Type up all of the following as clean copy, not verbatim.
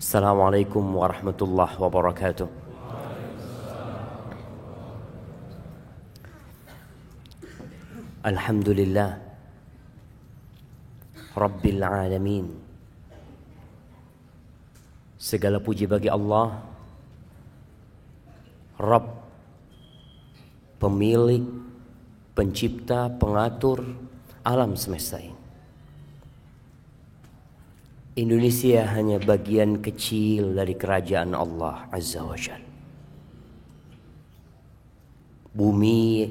Assalamualaikum warahmatullahi wabarakatuh. Alhamdulillah Rabbil alamin. Segala puji bagi Allah, Rabb, pemilik, pencipta, pengatur alam semesta ini. Indonesia hanya bagian kecil dari kerajaan Allah Azza wa Jalla. Bumi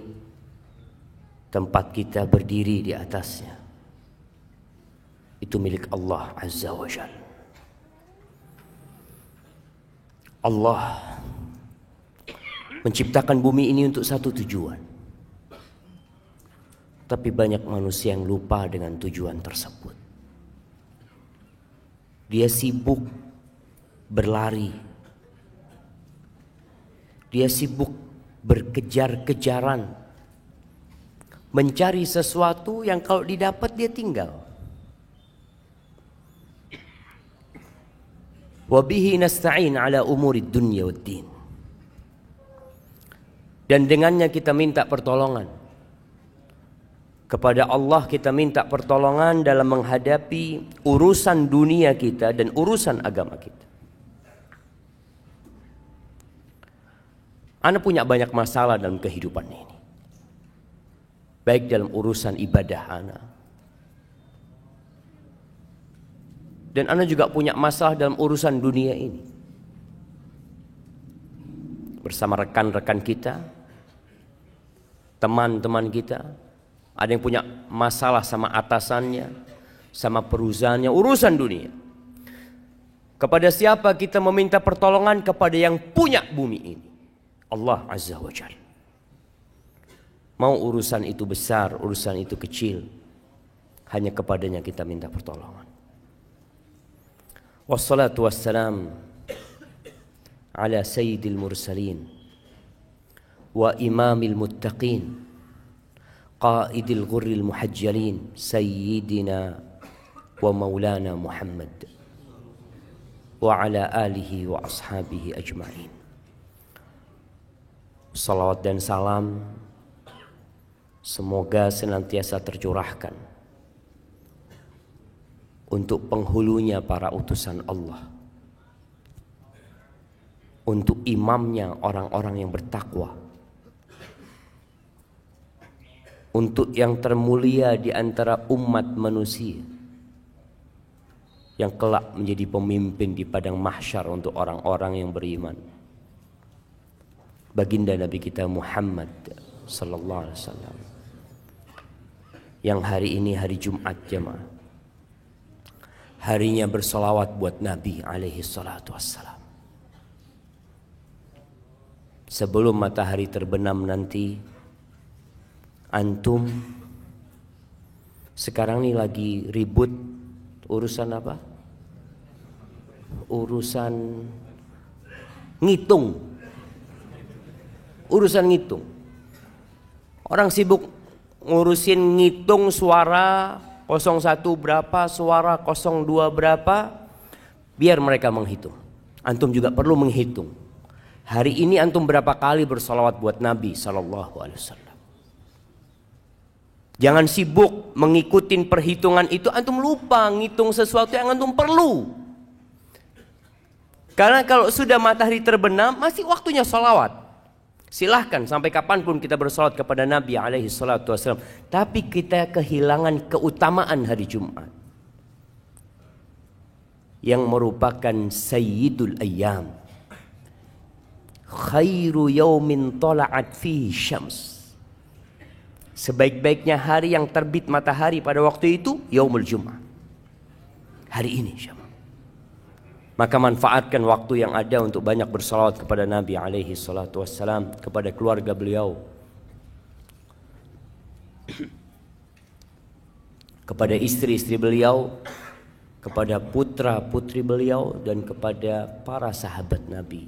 tempat kita berdiri di atasnya itu milik Allah Azza wa Jalla. Allah menciptakan bumi ini untuk satu tujuan. Tapi banyak manusia yang lupa dengan tujuan tersebut. Dia sibuk berlari. Dia sibuk berkejar-kejaran. Mencari sesuatu yang kalau didapat dia tinggal. Wabihi nasta'in ala umurid dunya waddin. Dan dengannya kita minta pertolongan. Kepada Allah kita minta pertolongan dalam menghadapi urusan dunia kita dan urusan agama kita. Ana punya banyak masalah dalam kehidupan ini. Baik dalam urusan ibadah ana. Dan ana juga punya masalah dalam urusan dunia ini. Bersama rekan-rekan kita, teman-teman kita. Ada yang punya masalah sama atasannya, sama perusahaannya, urusan dunia. Kepada siapa kita meminta pertolongan? Kepada yang punya bumi ini, Allah Azza wa Jalla. Mau urusan itu besar, urusan itu kecil, hanya kepadanya kita minta pertolongan. Wassalatu wassalam ala sayyidil mursalin wa imamil muttaqin qaidil ghurril muhajjalin sayyidina wa maulana Muhammad wa ala alihi wa ashabihi ajma'in. Salawat dan salam semoga senantiasa tercurahkan untuk penghulunya para utusan Allah, untuk imamnya orang-orang yang bertakwa, untuk yang termulia di antara umat manusia yang kelak menjadi pemimpin di padang mahsyar untuk orang-orang yang beriman. Baginda Nabi kita Muhammad sallallahu alaihi wasallam yang hari ini hari Jumat jemaah, harinya bersolawat buat Nabi alaihi salatu wassalam. Sebelum matahari terbenam nanti, antum sekarang ini lagi ribut urusan apa? Urusan ngitung. Urusan ngitung. Orang sibuk ngurusin ngitung suara 01 berapa, suara 02 berapa, biar mereka menghitung. Antum juga perlu menghitung. Hari ini antum berapa kali bersalawat buat Nabi sallallahu alaihi wasallam. Jangan sibuk mengikuti perhitungan itu, antum lupa ngitung sesuatu yang antum perlu. Karena kalau sudah matahari terbenam, masih waktunya sholawat. Silahkan sampai kapanpun kita bersolawat kepada Nabi alaihi salatu wassalam. Tapi kita kehilangan keutamaan hari Jumat, yang merupakan sayyidul ayyam. Khairu yaumin tala'at fihi syams. Sebaik-baiknya hari yang terbit matahari pada waktu itu Yaumul Jum'ah. Hari ini syama. Maka manfaatkan waktu yang ada untuk banyak bersalawat kepada Nabi alaihi salatu wassalam, kepada keluarga beliau, kepada istri-istri beliau, kepada putra-putri beliau, dan kepada para sahabat Nabi,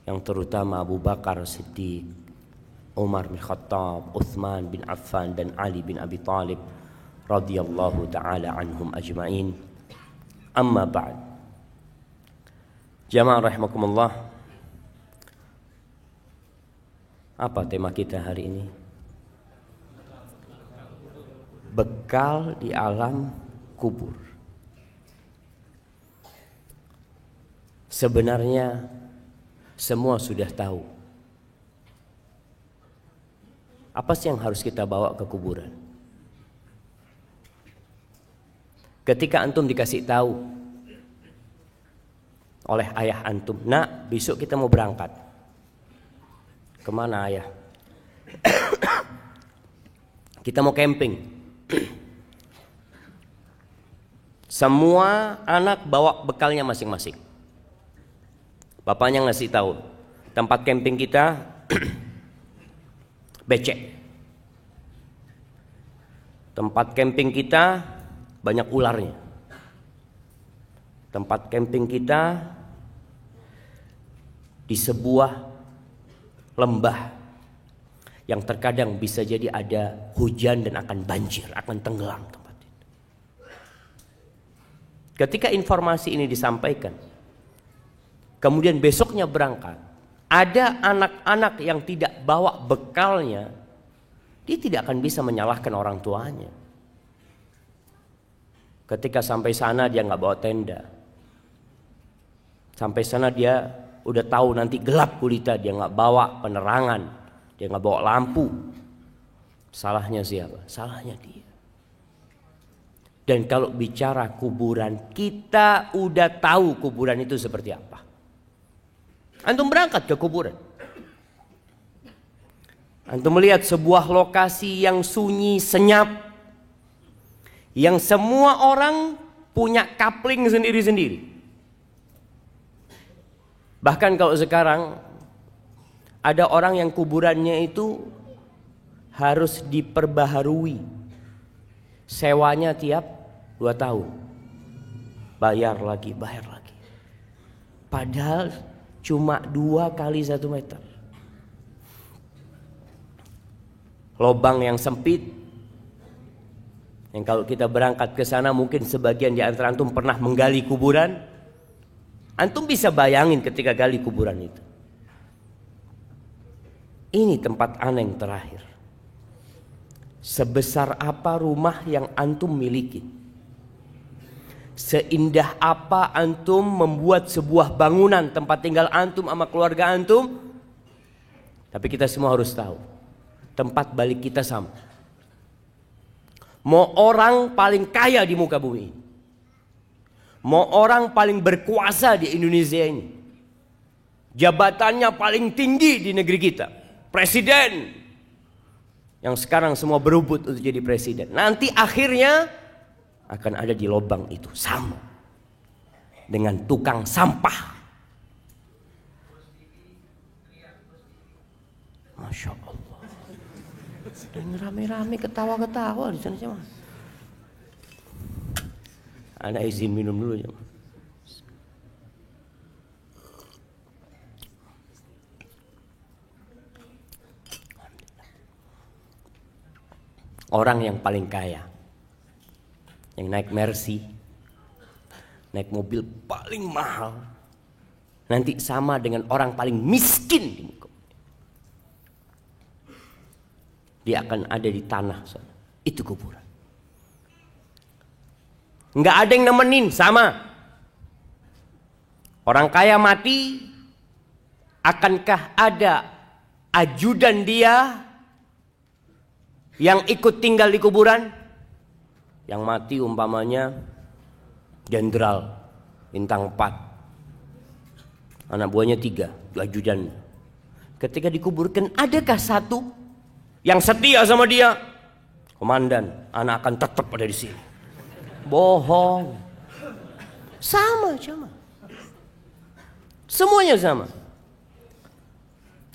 yang terutama Abu Bakar Siddiq, Umar bin Khattab, Uthman bin Affan, dan Ali bin Abi Thalib radhiyallahu ta'ala anhum ajma'in. Amma ba'd. Jamaah rahimakumullah. Apa tema kita hari ini? Bekal di alam kubur. Sebenarnya semua sudah tahu. Apa sih yang harus kita bawa ke kuburan? Ketika antum dikasih tahu oleh ayah antum, nak, besok kita mau berangkat. Kemana ayah? Kita mau camping. Semua anak bawa bekalnya masing-masing. Bapaknya ngasih tahu, tempat camping kita becek. Tempat camping kita banyak ularnya. Tempat camping kita di sebuah lembah yang terkadang bisa jadi ada hujan dan akan banjir, akan tenggelam tempat itu. Ketika informasi ini disampaikan, kemudian besoknya berangkat, ada anak-anak yang tidak bawa bekalnya, dia tidak akan bisa menyalahkan orang tuanya. Ketika sampai sana dia nggak bawa tenda. Sampai sana dia udah tahu nanti gelap gulita, dia nggak bawa penerangan, dia nggak bawa lampu. Salahnya siapa? Salahnya dia. Dan kalau bicara kuburan, kita udah tahu kuburan itu seperti apa. Antum berangkat ke kuburan, antum melihat sebuah lokasi yang sunyi, senyap, yang semua orang punya kapling sendiri-sendiri. Bahkan kalau sekarang ada orang yang kuburannya itu harus diperbaharui, sewanya tiap 2 tahun, bayar lagi. Padahal cuma 2 kali 1 meter. Lobang yang sempit, yang kalau kita berangkat ke sana mungkin sebagian di antara antum pernah menggali kuburan. Antum bisa bayangin ketika gali kuburan itu. Ini tempat aneh yang terakhir. Sebesar apa rumah yang antum miliki? Seindah apa antum membuat sebuah bangunan tempat tinggal antum sama keluarga antum? Tapi kita semua harus tahu, tempat balik kita sama. Mau orang paling kaya di muka bumi ini, mau orang paling berkuasa di Indonesia ini, jabatannya paling tinggi di negeri kita, presiden, yang sekarang semua berebut untuk jadi presiden, nanti akhirnya akan ada di lubang itu, sama dengan tukang sampah. Masya Allah, dan rame-rame ketawa-ketawa di sana. Ana izin minum dulu ya. Orang yang paling kaya, yang naik Mercy, naik mobil paling mahal, nanti sama dengan orang paling miskin di muka. Dia akan ada di tanah sana. Itu kuburan. Nggak ada yang nemenin, sama. Orang kaya mati, akankah ada ajudan dia yang ikut tinggal di kuburan? Yang mati umpamanya jenderal bintang 4, anak buahnya 3, ajudan. Ketika dikuburkan, adakah satu yang setia sama dia? Komandan, anak akan tetap ada di sini. Bohong. Sama. Semuanya sama.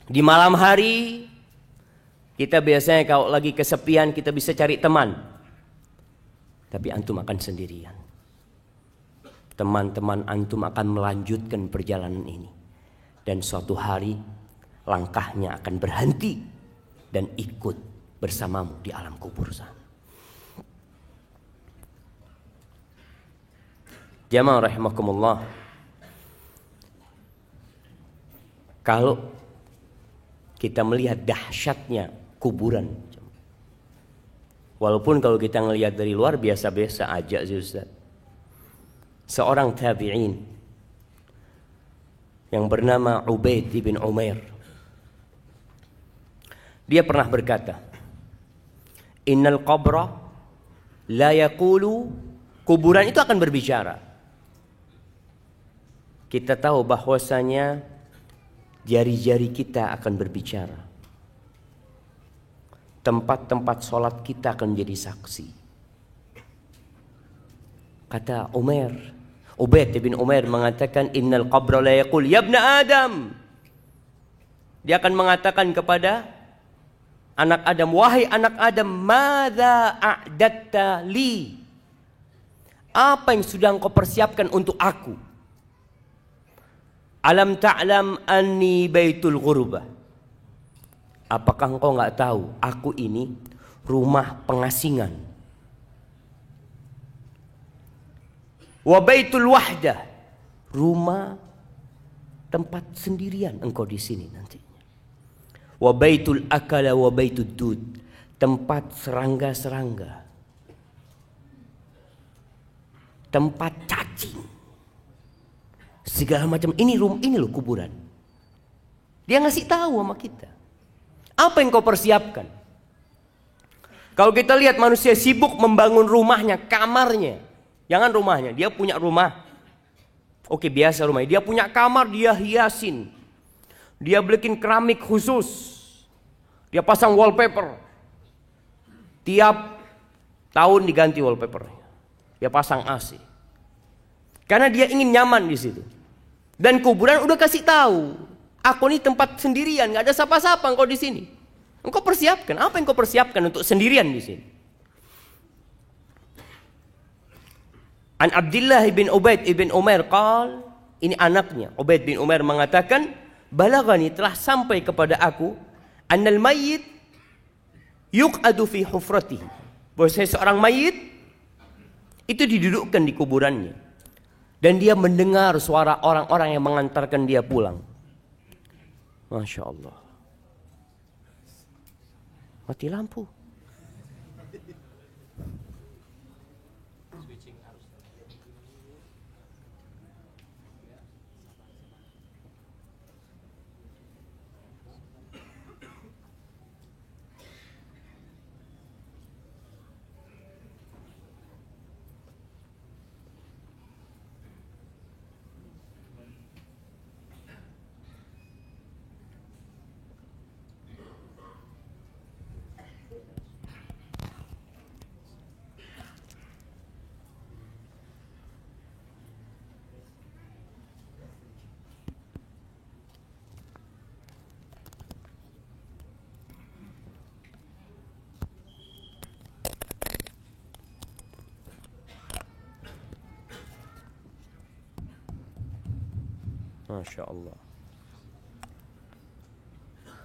Di malam hari kita biasanya kalau lagi kesepian kita bisa cari teman. Tapi antum akan sendirian. Teman-teman antum akan melanjutkan perjalanan ini. Dan suatu hari langkahnya akan berhenti dan ikut bersamamu di alam kubur sana. Jamaah rahimakumullah. Kalau kita melihat dahsyatnya kuburan, walaupun kalau kita melihat dari luar biasa-biasa aja sih Ustaz. Seorang tabi'in yang bernama Ubaid bin Umair, dia pernah berkata, innal qabra la yaqulu, kuburan itu akan berbicara. Kita tahu bahwasanya jari-jari kita akan berbicara. Tempat-tempat sholat kita akan menjadi saksi. Kata Ubaid bin Umair mengatakan, innal qabra la yaqul ya ibna Adam. Dia akan mengatakan kepada anak Adam, wahai anak Adam, madza a'datta li? Apa yang sudah engkau persiapkan untuk aku? Alam ta'lam anni baitul ghurbah. Apakah engkau enggak tahu aku ini rumah pengasingan? Wa baitul wahdah, rumah tempat sendirian engkau di sini nantinya. Wa baitul akala wa baitud dud, tempat serangga-serangga, tempat cacing, segala macam. Ini loh kuburan. Dia ngasih tahu sama kita, apa yang kau persiapkan. Kalau kita lihat manusia sibuk membangun rumahnya, kamarnya, jangan rumahnya, dia punya rumah. Oke, biasa rumahnya, dia punya kamar, dia hiasin, dia bikin keramik khusus, dia pasang wallpaper, tiap tahun diganti wallpapernya, dia pasang AC, karena dia ingin nyaman di situ. Dan kuburan udah kasih tahu, aku ini tempat sendirian, nggak ada siapa-siapa engkau di sini. Engkau persiapkan apa yang kau persiapkan untuk sendirian di sini? An Abdullah bin Ubaid bin Umair qal, ini anaknya Ubaid bin Umair mengatakan, balagani, telah sampai kepada aku, annal mayyit yuq'adu fi hufratihi, bahwasanya seorang mayit itu didudukkan di kuburannya dan dia mendengar suara orang-orang yang mengantarkan dia pulang. Masya Allah. Mati lampu. Masya Allah.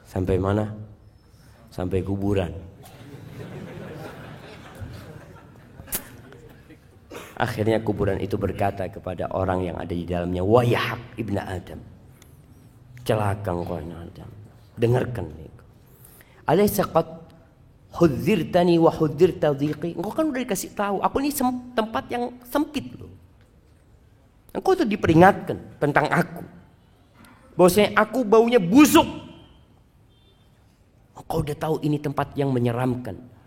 Sampai mana? Sampai kuburan. Akhirnya kuburan itu berkata kepada orang yang ada di dalamnya, wayhak ibna Adam, celaka engkau Adam, dengarkan niku. Alaysa qad hudzirtani wa hudzirta dhiqi? Engkau kan udah dikasih tahu, aku ini tempat yang sempit loh. Engkau tuh diperingatkan tentang aku, bahwasanya aku baunya busuk. Engkau udah tahu ini tempat yang menyeramkan.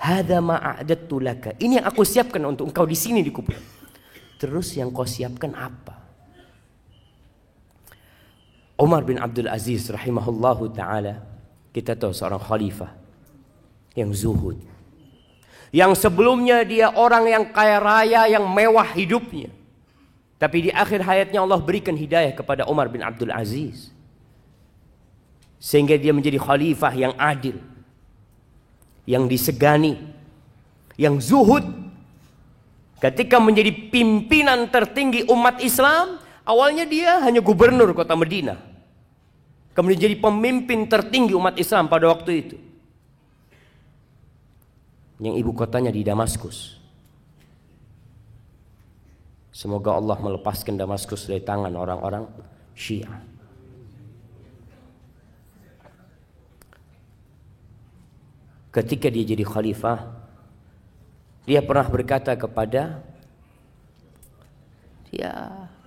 Hadza ma a'dattu laka, ini yang aku siapkan untuk engkau di sini di kuburan. Terus yang kau siapkan apa? Umar bin Abdul Aziz rahimahullahu taala, kita tahu seorang khalifah yang zuhud, yang sebelumnya dia orang yang kaya raya, yang mewah hidupnya, tapi di akhir hayatnya Allah berikan hidayah kepada Umar bin Abdul Aziz, sehingga dia menjadi khalifah yang adil, yang disegani, yang zuhud. Ketika menjadi pimpinan tertinggi umat Islam, awalnya dia hanya gubernur kota Madinah, kemudian jadi pemimpin tertinggi umat Islam pada waktu itu, yang ibu kotanya di Damaskus. Semoga Allah melepaskan Damaskus dari tangan orang-orang Syiah. ketika dia jadi khalifah, dia pernah berkata kepada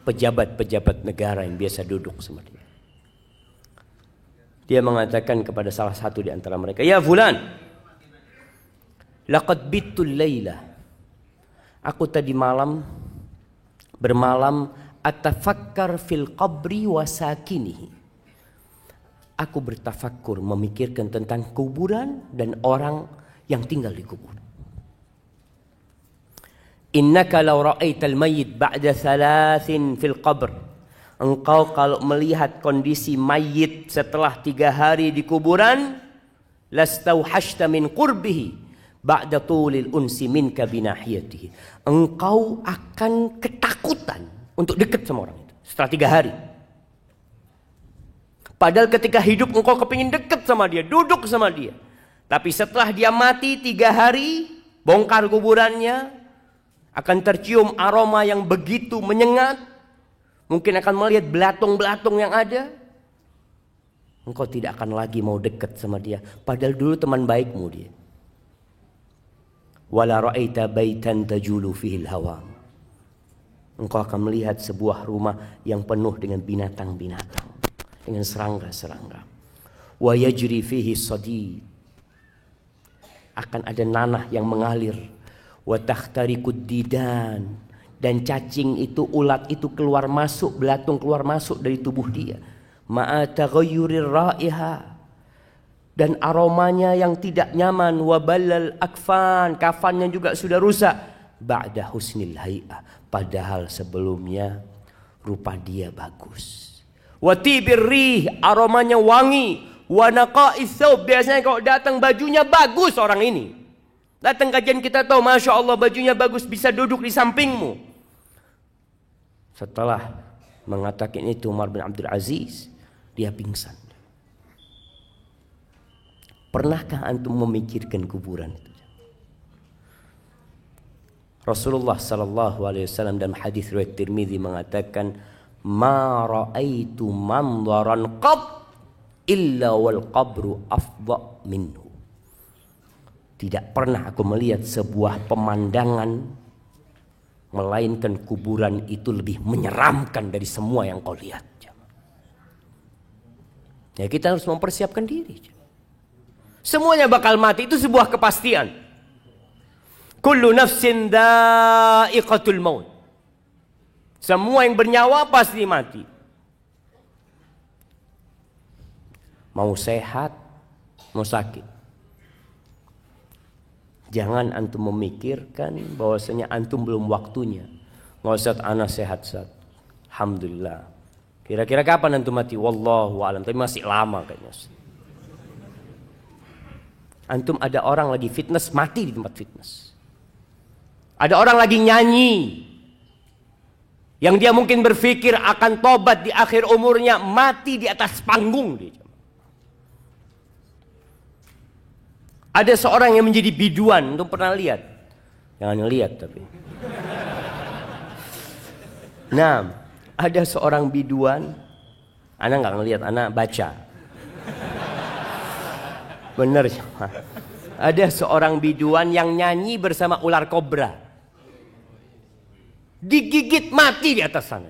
pejabat-pejabat negara yang biasa duduk sama dia. Dia mengatakan kepada salah satu di antara mereka, "Ya fulan, laqad bittul laila." Aku tadi bermalam atafakkar fil qabri wa sakinihi. Aku bertafakkur, memikirkan tentang kuburan dan orang yang tinggal di kuburan. Innaka law ra'aital mayyit ba'da thalathin fil qabr. Engkau kalau melihat kondisi mayit setelah 3 hari di kuburan, lastauhashta min qurbihi ba'da tulil unsi minka binahiyatihi. Engkau akan ketakutan untuk dekat sama orang itu setelah 3 hari. Padahal ketika hidup engkau kepingin dekat sama dia, duduk sama dia. Tapi setelah dia mati 3 hari, bongkar kuburannya, akan tercium aroma yang begitu menyengat. Mungkin akan melihat belatung-belatung yang ada. Engkau tidak akan lagi mau dekat sama dia. Padahal dulu teman baikmu dia. Wala ra'aita baitan tajulu fihil hawa. Engkau akan melihat sebuah rumah yang penuh dengan binatang-binatang, dengan serangga-serangga. Wa yajri fihi sadid. Akan ada nanah yang mengalir. Wa takhtariqud didan. Dan cacing itu, ulat itu keluar masuk, belatung keluar masuk dari tubuh dia. Ma'a taghayyurir raiha. Dan aromanya yang tidak nyaman. Wa balal akfan. Kafannya juga sudah rusak. Ba'da husnil hay'ah. Padahal sebelumnya rupa dia bagus. Wa tibir rih, aromanya wangi. Wa naqa'is thawb, biasanya kalau datang bajunya bagus orang ini. Datang kajian kita tahu, Masya Allah bajunya bagus, bisa duduk di sampingmu. Setelah mengatakan itu Umar bin Abdul Aziz, dia pingsan. Pernahkah antum memikirkan kuburan itu? Rasulullah sallallahu alaihi wasallam dalam hadis riwayat Tirmizi mengatakan, "Ma ra'aitu manzaran qat illa wal qabru afdha minhu." Tidak pernah aku melihat sebuah pemandangan melainkan kuburan itu lebih menyeramkan dari semua yang kau lihat. Ya, kita harus mempersiapkan diri. Semuanya bakal mati, itu sebuah kepastian. Kullu nafsin dha'iqatul maut. Semua yang bernyawa pasti mati. Mau sehat, mau sakit. Jangan antum memikirkan bahwasanya antum belum waktunya. Nggak usah, ana sehat saat. Alhamdulillah. Kira-kira kapan antum mati? Wallahu a'lam. Tapi masih lama kayaknya. Antum ada orang lagi fitness, mati di tempat fitness. Ada orang lagi nyanyi, yang dia mungkin berpikir akan tobat di akhir umurnya, mati di atas panggung dia. Ada seorang yang menjadi biduan, antum pernah lihat? Jangan lihat tapi. Nah, ada seorang biduan, ana nggak ngelihat, ana baca. Bener. Ada seorang biduan yang nyanyi bersama ular kobra. Digigit mati di atas sana.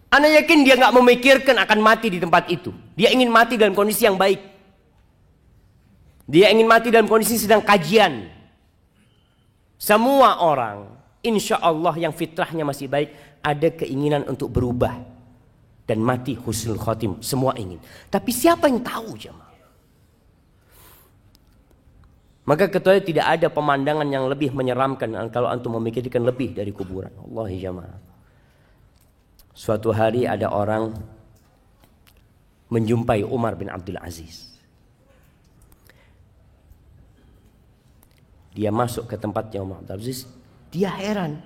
Ana yakin dia nggak memikirkan akan mati di tempat itu. Dia ingin mati dalam kondisi yang baik. Dia ingin mati dalam kondisi sedang kajian. Semua orang, insya Allah yang fitrahnya masih baik, ada keinginan untuk berubah dan mati husnul khotim. Semua ingin. Tapi siapa yang tahu jemaah? Maka ketahui tidak ada pemandangan yang lebih menyeramkan kalau antum memikirkan lebih dari kuburan. Wallahi jemaah. Suatu hari ada orang menjumpai Umar bin Abdul Aziz. Dia masuk ke tempatnya Umar bin Abdul Aziz. Dia heran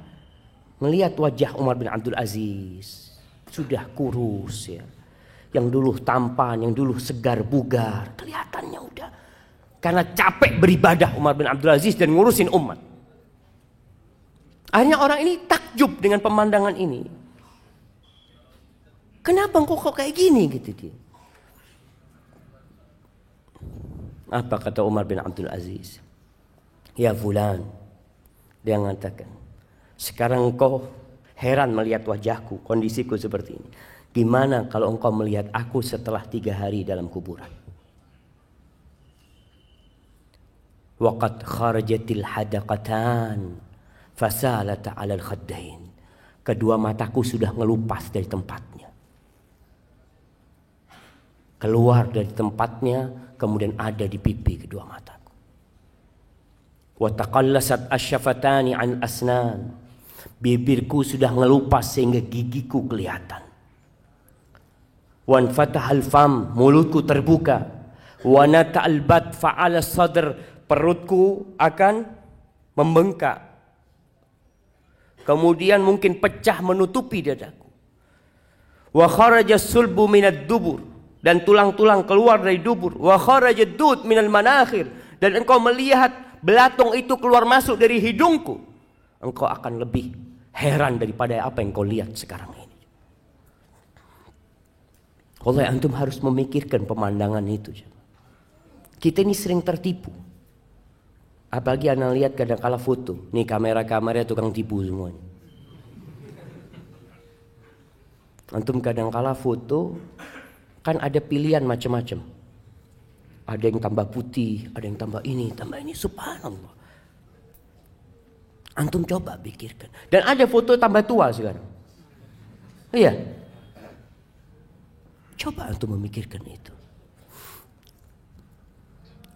melihat wajah Umar bin Abdul Aziz. Sudah kurus ya. Yang dulu tampan, yang dulu segar bugar. Kelihatannya udah. Karena capek beribadah Umar bin Abdul Aziz dan ngurusin umat. Akhirnya orang ini takjub dengan pemandangan ini. Kenapa kok kayak gini gitu dia. Apa kata Umar bin Abdul Aziz? Ya fulan, dia mengatakan, sekarang engkau heran melihat wajahku, kondisiku seperti ini. Gimana kalau engkau melihat aku setelah 3 hari dalam kuburan? Waqad kharajatil hadaqatan fasalata 'alal khaddain. Kedua mataku sudah ngelupas dari tempatnya. Keluar dari tempatnya, kemudian ada di pipi kedua mataku. Wa taqallasat asyafatani an asnan. Bibirku sudah ngelupas sehingga gigiku kelihatan. Wan fatahal fam, mulutku terbuka. Wa nata'al bat fa'ala sadr, perutku akan membengkak. Kemudian mungkin pecah menutupi dadaku. Wa kharaja sulbu minad dubur, dan tulang-tulang keluar dari dubur. Wa kharaja dud minal manakhir, dan engkau melihat belatung itu keluar masuk dari hidungku. Engkau akan lebih heran daripada apa yang kau lihat sekarang ini. Oleh antum harus memikirkan pemandangan itu. Kita ini sering tertipu. Apalagi anda lihat kadang-kala foto. Nih kamera-kamera tukang tipu semuanya. Antum kadang-kala foto kan ada pilihan macam-macam. Ada yang tambah putih, ada yang tambah ini, subhanallah. Antum coba pikirkan. Dan ada foto tambah tua sekarang. Iya. Coba antum memikirkan itu.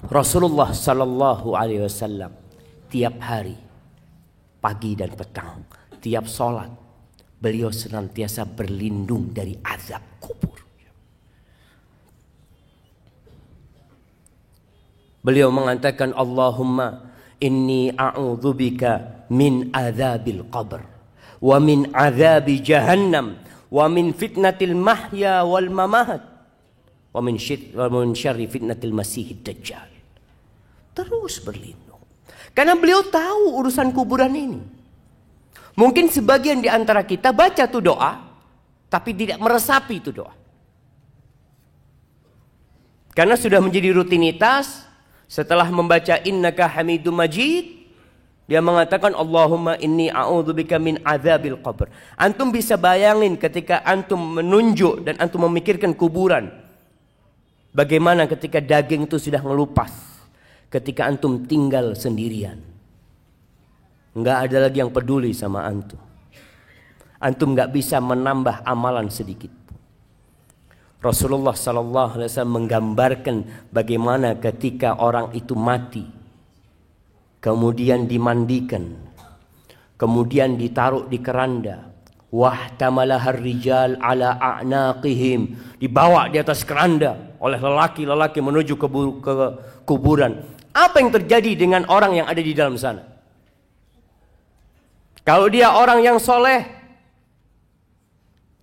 Rasulullah sallallahu alaihi wasallam tiap hari, pagi dan petang, tiap sholat, beliau senantiasa berlindung dari azab kubur. Beliau mengatakan, Allahumma inni a'udzubika min azabil qabr wa min azabi jahannam wa min fitnatil mahya wal mamat wa min syarri fitnatil masihid dajjal. Terus berlindung. Karena beliau tahu urusan kuburan ini. Mungkin sebagian di antara kita baca tuh doa, tapi tidak meresapi itu doa. Karena sudah menjadi rutinitas, setelah membaca innaka hamidum majid, dia mengatakan Allahumma inni a'udzubika min azabil qabr. Antum bisa bayangin ketika antum menunjuk dan antum memikirkan kuburan. Bagaimana ketika daging itu sudah ngelupas. Ketika antum tinggal sendirian. Enggak ada lagi yang peduli sama antum. Antum enggak bisa menambah amalan sedikit. Rasulullah sallallahu alaihi wasallam menggambarkan bagaimana ketika orang itu mati, kemudian dimandikan, kemudian ditaruh di keranda, wahtamalahar rijal ala a'naqihim, dibawa di atas keranda oleh lelaki-lelaki menuju ke kuburan. Apa yang terjadi dengan orang yang ada di dalam sana? Kalau dia orang yang soleh,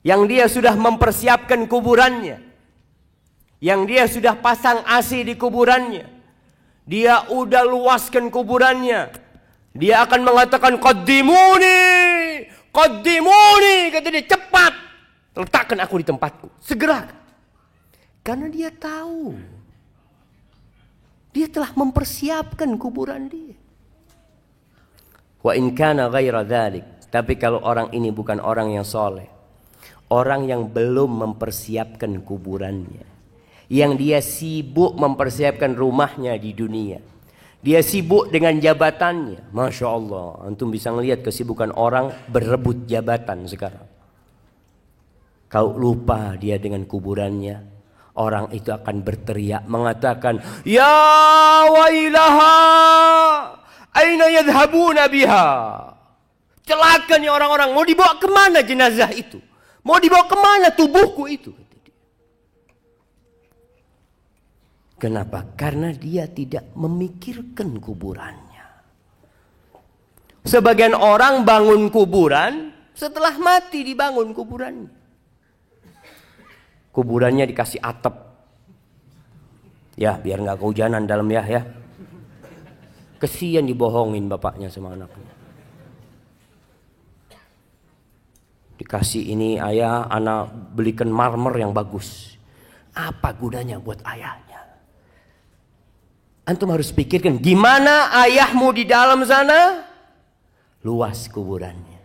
yang dia sudah mempersiapkan kuburannya, yang dia sudah pasang AC di kuburannya, dia udah luaskan kuburannya, dia akan mengatakan qaddimuni, qaddimuni, kata dia, cepat letakkan aku di tempatku, segera. Karena dia tahu, dia telah mempersiapkan kuburan dia. Wa in kana ghaira dzalik, tapi kalau orang ini bukan orang yang soleh, orang yang belum mempersiapkan kuburannya, yang dia sibuk mempersiapkan rumahnya di dunia, dia sibuk dengan jabatannya. Masya Allah, antum bisa melihat kesibukan orang berebut jabatan sekarang. Kalau lupa dia dengan kuburannya, orang itu akan berteriak mengatakan, ya wailaha, aina yadhhabuna biha. Celaka nih orang-orang, mau dibawa kemana jenazah itu? Mau dibawa kemana tubuhku itu? Kenapa? Karena dia tidak memikirkan kuburannya. Sebagian orang bangun kuburan, setelah mati dibangun kuburannya. Kuburannya dikasih atap. Ya, biar nggak kehujanan dalam ya. Kesian dibohongin bapaknya sama anaknya. Dikasih ini, ayah, anak belikan marmer yang bagus. Apa gunanya buat ayahnya? Antum harus pikirkan gimana ayahmu di dalam sana, luas kuburannya.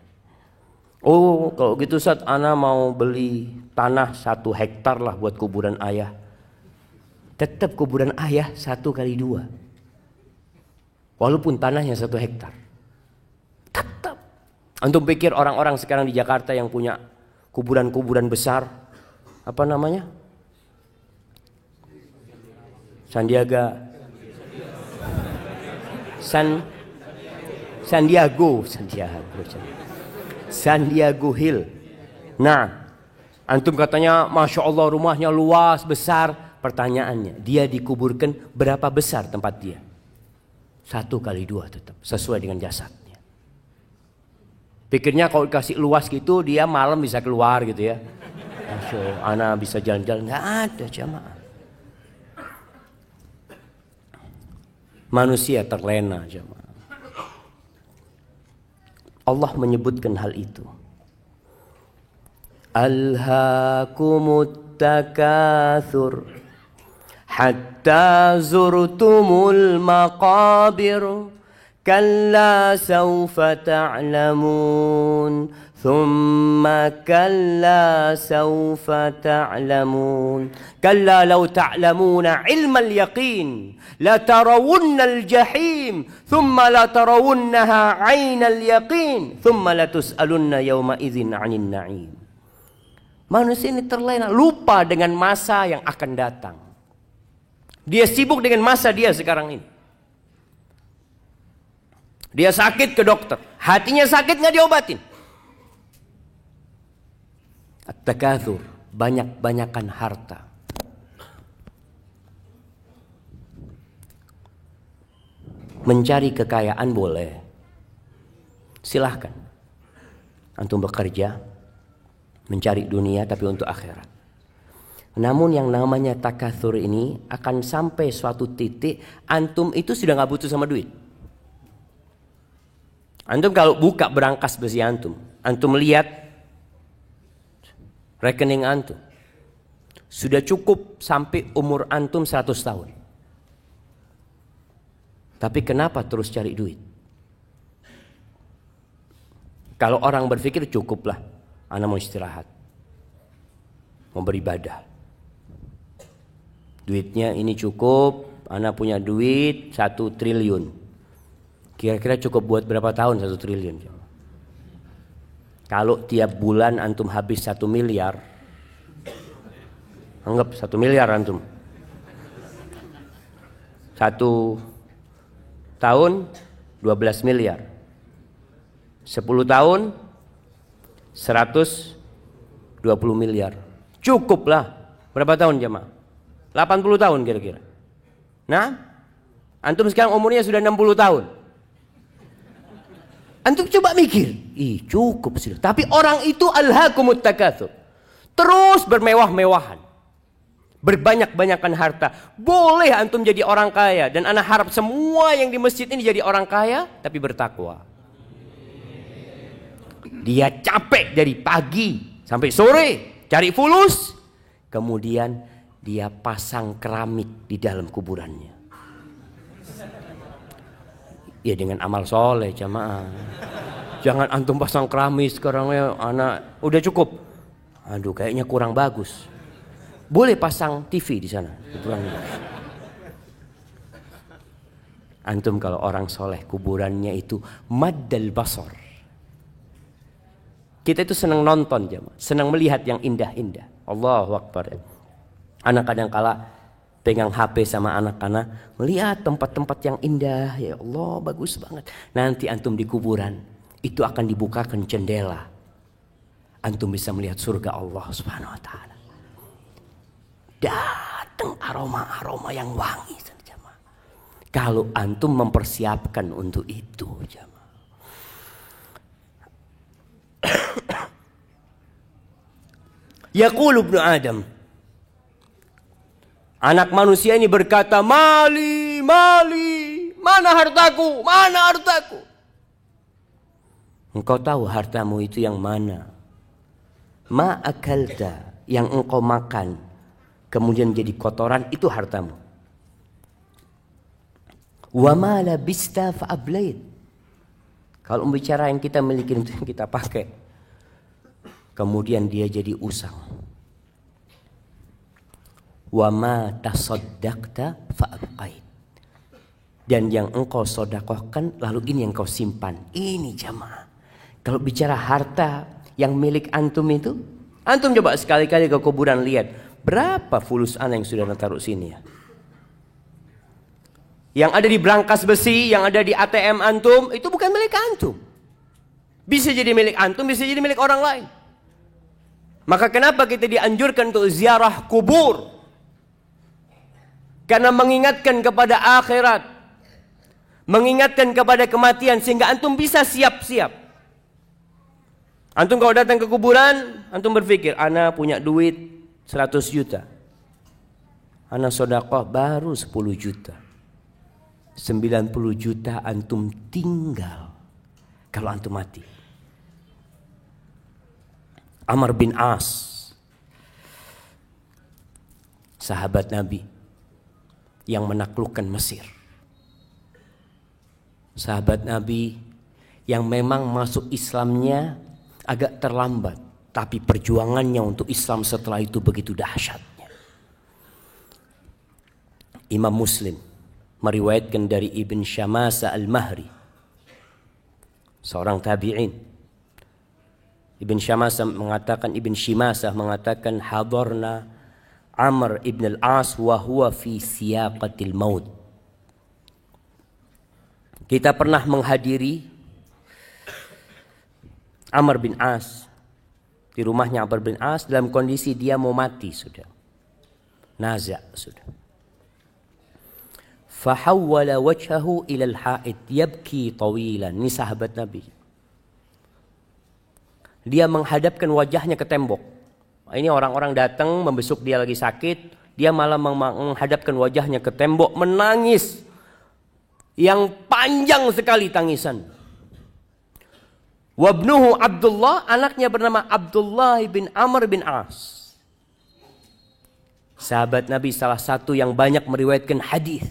Oh kalau gitu Ustaz, ana mau beli tanah 1 hektar lah buat kuburan ayah. Tetap kuburan ayah 1x2. Walaupun tanahnya 1 hektar. Tetap. Antum pikir orang-orang sekarang di Jakarta yang punya kuburan-kuburan besar, apa namanya? Sandiago Hill. Nah, antum katanya Masya Allah rumahnya luas, besar. Pertanyaannya, dia dikuburkan berapa besar tempat dia? 1x2 tetap, sesuai dengan jasadnya. Pikirnya kalau dikasih luas gitu, dia malam bisa keluar gitu ya. Masya Allah, anak bisa jalan-jalan. Nggak ada jamaah. Manusia terlena jamaah. Allah menyebutkan hal itu. Alhaakumut takatsur hatta zurtumul maqabir kalla sawfa ta'lamun thumma kalla sawfa ta'lamun kalla law ta'lamuna ilmal yaqin la tarawunnal jahim thumma la tarawunnaha 'ainal yaqin thumma la tus'alunna yawma idzin 'anil na'im. Manusia ini terlena, lupa dengan masa yang akan datang. Dia sibuk dengan masa dia sekarang ini. Dia sakit ke dokter, hatinya sakit nggak diobatin. At-takatsur, banyak-banyakan harta. Mencari kekayaan boleh, silahkan. Antum bekerja, mencari dunia tapi untuk akhirat. Namun yang namanya takatsur ini akan sampai suatu titik antum itu sudah nggak butuh sama duit. Antum kalau buka berangkas besi antum lihat rekening antum sudah cukup sampai umur antum 100 tahun. Tapi kenapa terus cari duit? Kalau orang berpikir cukuplah, ana mau istirahat, mau beribadah. Duitnya ini cukup, ana punya duit 1 triliun. Kira-kira cukup buat berapa tahun 1 triliun? Kalau tiap bulan antum habis 1 miliar, anggap 1 miliar antum. 1 tahun 12 miliar. 10 tahun 120 miliar. Cukup lah. Berapa tahun jemaah? 80 tahun kira-kira. Nah, antum sekarang umurnya sudah 60 tahun. Antum coba mikir, cukup sudah. Tapi orang itu alhaakumut takatsur. Terus bermewah-mewahan. Berbanyak-banyakan harta. Boleh antum jadi orang kaya. Dan ana harap semua yang di masjid ini jadi orang kaya, tapi bertakwa. Dia capek dari pagi sampai sore cari fulus, kemudian dia pasang keramik di dalam kuburannya. Ya dengan amal soleh jamaah. Jangan antum pasang keramik sekarang ya anak udah cukup. Aduh kayaknya kurang bagus. Boleh pasang TV di sana. Antum kalau orang soleh kuburannya itu maddal basar. Kita itu senang nonton jemaah, senang melihat yang indah-indah. Allahu Akbar. Anak kadang kala pegang HP sama anak-anak, melihat tempat-tempat yang indah. Ya Allah, bagus banget. Nanti antum di kuburan, itu akan dibukakan jendela. Antum bisa melihat surga Allah Subhanahu wa taala. Datang aroma-aroma yang wangi jemaah. Kalau antum mempersiapkan untuk itu jemaah. Yaqulu ibnu Adam, anak manusia ini berkata, mali, mali, mana hartaku, mana hartaku. Engkau tahu hartamu itu yang mana? Ma akalta, yang engkau makan kemudian jadi kotoran, itu hartamu. Wa ma labista fa'ablait. Kalau bicara yang kita miliki itu yang kita pakai. Kemudian dia jadi usang. Wa ma tasaddaqta fa'abqait. Dan yang engkau sedekahkan lalu ini yang kau simpan. Ini jamaah. Kalau bicara harta yang milik antum itu, antum coba sekali-kali ke kuburan lihat berapa fulus ana yang sudah taruh sini ya. Yang ada di brankas besi, yang ada di ATM antum, itu bukan milik antum. Bisa jadi milik antum, bisa jadi milik orang lain. Maka kenapa kita dianjurkan untuk ziarah kubur? Karena mengingatkan kepada akhirat. Mengingatkan kepada kematian, sehingga antum bisa siap-siap. Antum kalau datang ke kuburan, antum berpikir, ana punya duit 100 juta. Ana sedekah baru 10 juta. 90 juta antum tinggal kalau antum mati. Amr bin As, sahabat Nabi yang menaklukkan Mesir. Sahabat Nabi yang memang masuk Islamnya agak terlambat, tapi perjuangannya untuk Islam setelah itu begitu dahsyatnya. Imam Muslim meriwayatkan dari Ibn Syamasa al-Mahri, seorang tabi'in. Ibn Syamasa mengatakan hadarna Amr ibn al-As wa huwa fi siyaqatil maut. Kita pernah menghadiri Amr bin As di rumahnya. Amr bin As dalam kondisi dia mau mati sudah. Naza sudah. Fahawwala wajhahu ila al-ha'id yabki tawilan. Ini sahabat Nabi. Dia menghadapkan wajahnya ke tembok. Ini orang-orang datang membesuk dia lagi sakit, dia malah menghadapkan wajahnya ke tembok menangis. Yang panjang sekali tangisan. Wabnuhu Abdullah, anaknya bernama Abdullah bin Amr bin As. Sahabat Nabi salah satu yang banyak meriwayatkan hadis.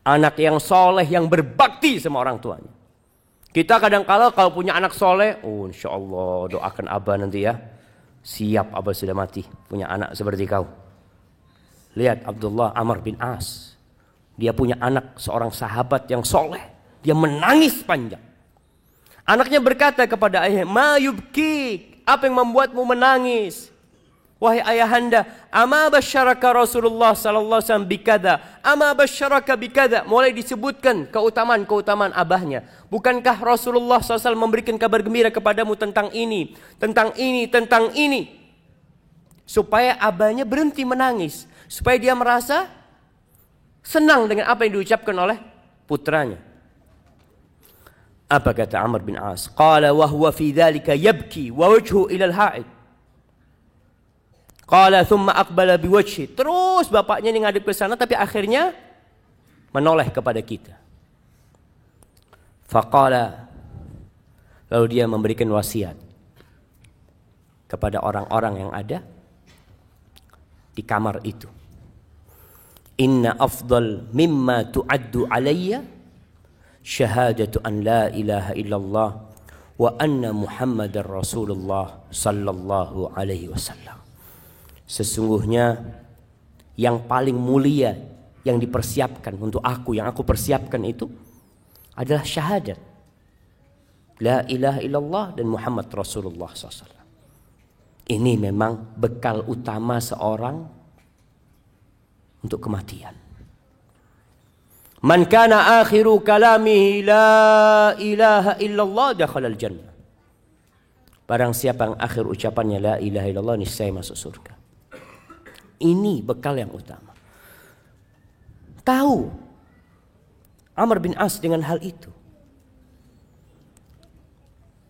Anak yang soleh, yang berbakti sama orang tuanya. Kita kadang-kala kalau punya anak soleh, oh insya Allah doakan abah nanti ya. Siap abah sudah mati, punya anak seperti kau. Lihat Abdullah Amr bin As. Dia punya anak seorang sahabat yang soleh. Dia menangis panjang. Anaknya berkata kepada ayah, ma yubkik, apa yang membuatmu menangis? Wahai ayahanda, ama basyaraka Rasulullah sallallahu alaihi wasallam bikada, ama basyaraka bikada. Mulai disebutkan keutamaan-keutamaan abahnya. Bukankah Rasulullah SAW memberikan kabar gembira kepadamu tentang ini, tentang ini, tentang ini? Supaya abahnya berhenti menangis, supaya dia merasa senang dengan apa yang diucapkan oleh putranya. Apa kata Amr bin As? Qala wa huwa fi dhalika yabki wa wajhu ila al-ha'id. Qala thumma aqbala biwajhi. Terus bapaknya ini ngadep ke sana, tapi akhirnya menoleh kepada kita. Faqala, lalu dia memberikan wasiat kepada orang-orang yang ada di kamar itu. Inna afdal mimma tu'addu alayya syahadatu an la ilaha illallah wa anna Muhammadar Rasulullah sallallahu alaihi wasallam. Sesungguhnya yang paling mulia yang dipersiapkan untuk aku, yang aku persiapkan itu adalah syahadat la ilaha illallah dan Muhammad Rasulullah SAW. Ini memang bekal utama seorang untuk kematian. Man kana akhiru kalamihi la ilaha illallah dakhala al-jannah. Barang siapa yang akhir ucapannya la ilaha illallah, niscaya masuk surga. Ini bekal yang utama. Tahu Amr bin As dengan hal itu.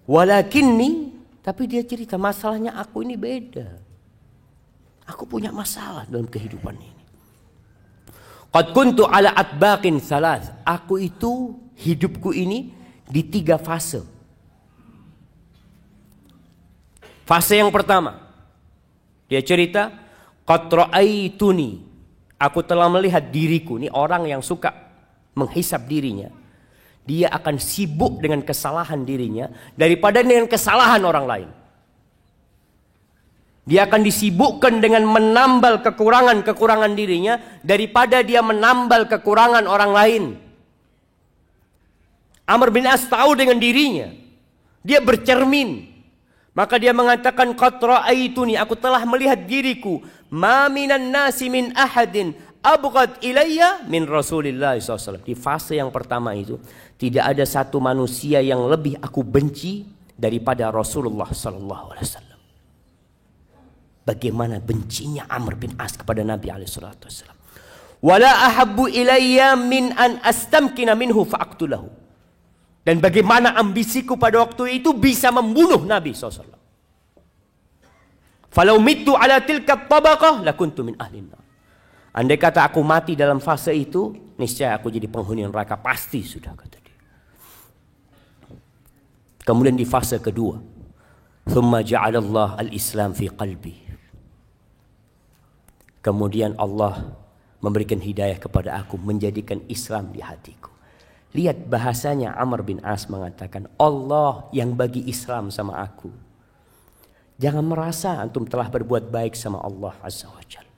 Walakinni, tapi dia cerita masalahnya aku ini beda. Aku punya masalah dalam kehidupan ini. Qad kuntu ala atbaqin salas. Aku itu hidupku ini di 3 fase. Fase yang pertama, dia cerita, qad ra'aituni, aku telah melihat diriku. Ini orang yang suka menghisap dirinya, dia akan sibuk dengan kesalahan dirinya daripada dengan kesalahan orang lain. Dia akan disibukkan dengan menambal kekurangan-kekurangan dirinya daripada dia menambal kekurangan orang lain. Amr bin As tahu dengan dirinya. Dia bercermin. Maka dia mengatakan, qad ra'aituni, aku telah melihat diriku, ma minan nasi min ahadin abghad ilayya min Rasulillah SAW. Di fase yang pertama itu, tidak ada satu manusia yang lebih aku benci daripada Rasulullah SAW. Bagaimana bencinya Amr bin As kepada Nabi SAW. Wala ahabbu ilayya min an astamkina minhu fa'aqtulahu. Dan bagaimana ambisiku pada waktu itu bisa membunuh Nabi SAW. Falau mittu ala tilka tabaqah lakuntu min ahlin nar. Andai kata aku mati dalam fase itu, niscaya aku jadi penghuni neraka, pasti sudah, kata dia. Kemudian di fase kedua, thumma ja'alallah al-islam fi qalbi. Kemudian Allah memberikan hidayah kepada aku, menjadikan Islam di hatiku. Lihat bahasanya, Amr bin As mengatakan, Allah yang bagi Islam sama aku. Jangan merasa antum telah berbuat baik sama Allah Azza wa Jalla.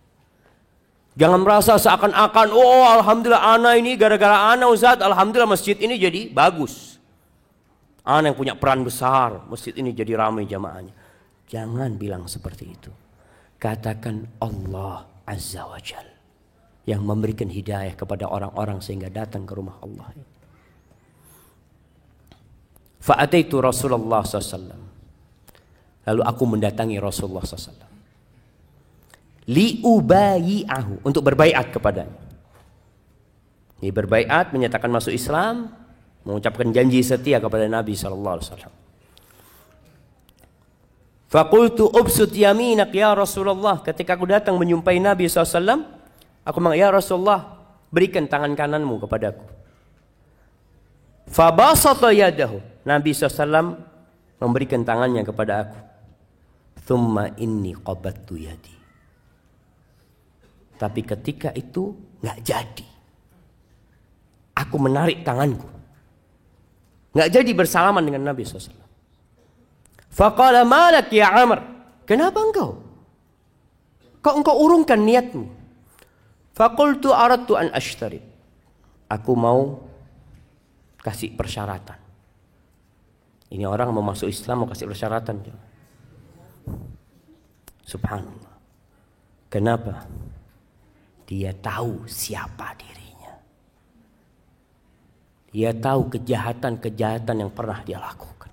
Jangan merasa seakan-akan, oh alhamdulillah ana ini gara-gara ana Ustaz, alhamdulillah masjid ini jadi bagus. Ana yang punya peran besar, masjid ini jadi ramai jamaahnya. Jangan bilang seperti itu. Katakan Allah Azza wa Jal yang memberikan hidayah kepada orang-orang sehingga datang ke rumah Allah. Fa'ataitu Rasulullah SAW. Lalu aku mendatangi Rasulullah SAW. Liubayi'ahu, untuk berbaiat kepadanya. Ini berbaiat, menyatakan masuk Islam, mengucapkan janji setia kepada Nabi SAW. Faqultu ubsut yaminak ya Rasulullah. Ketika aku datang menyumpai Nabi SAW, aku mengatakan, ya Rasulullah, berikan tangan kananmu kepadaku. Fabasata yadahu. Nabi SAW memberikan tangannya kepada aku. Thumma inni qabattu yadi. Tapi ketika itu nggak jadi. Aku menarik tanganku. Nggak jadi bersalaman dengan Nabi SAW. Faqala malak ya Amr. Kenapa engkau? Kok engkau urungkan niatmu? Faqultu aradtu an ashtari. Aku mau kasih persyaratan. Ini orang mau masuk Islam mau kasih persyaratan. Subhanallah. Kenapa? Dia tahu siapa dirinya. Dia tahu kejahatan-kejahatan yang pernah dia lakukan.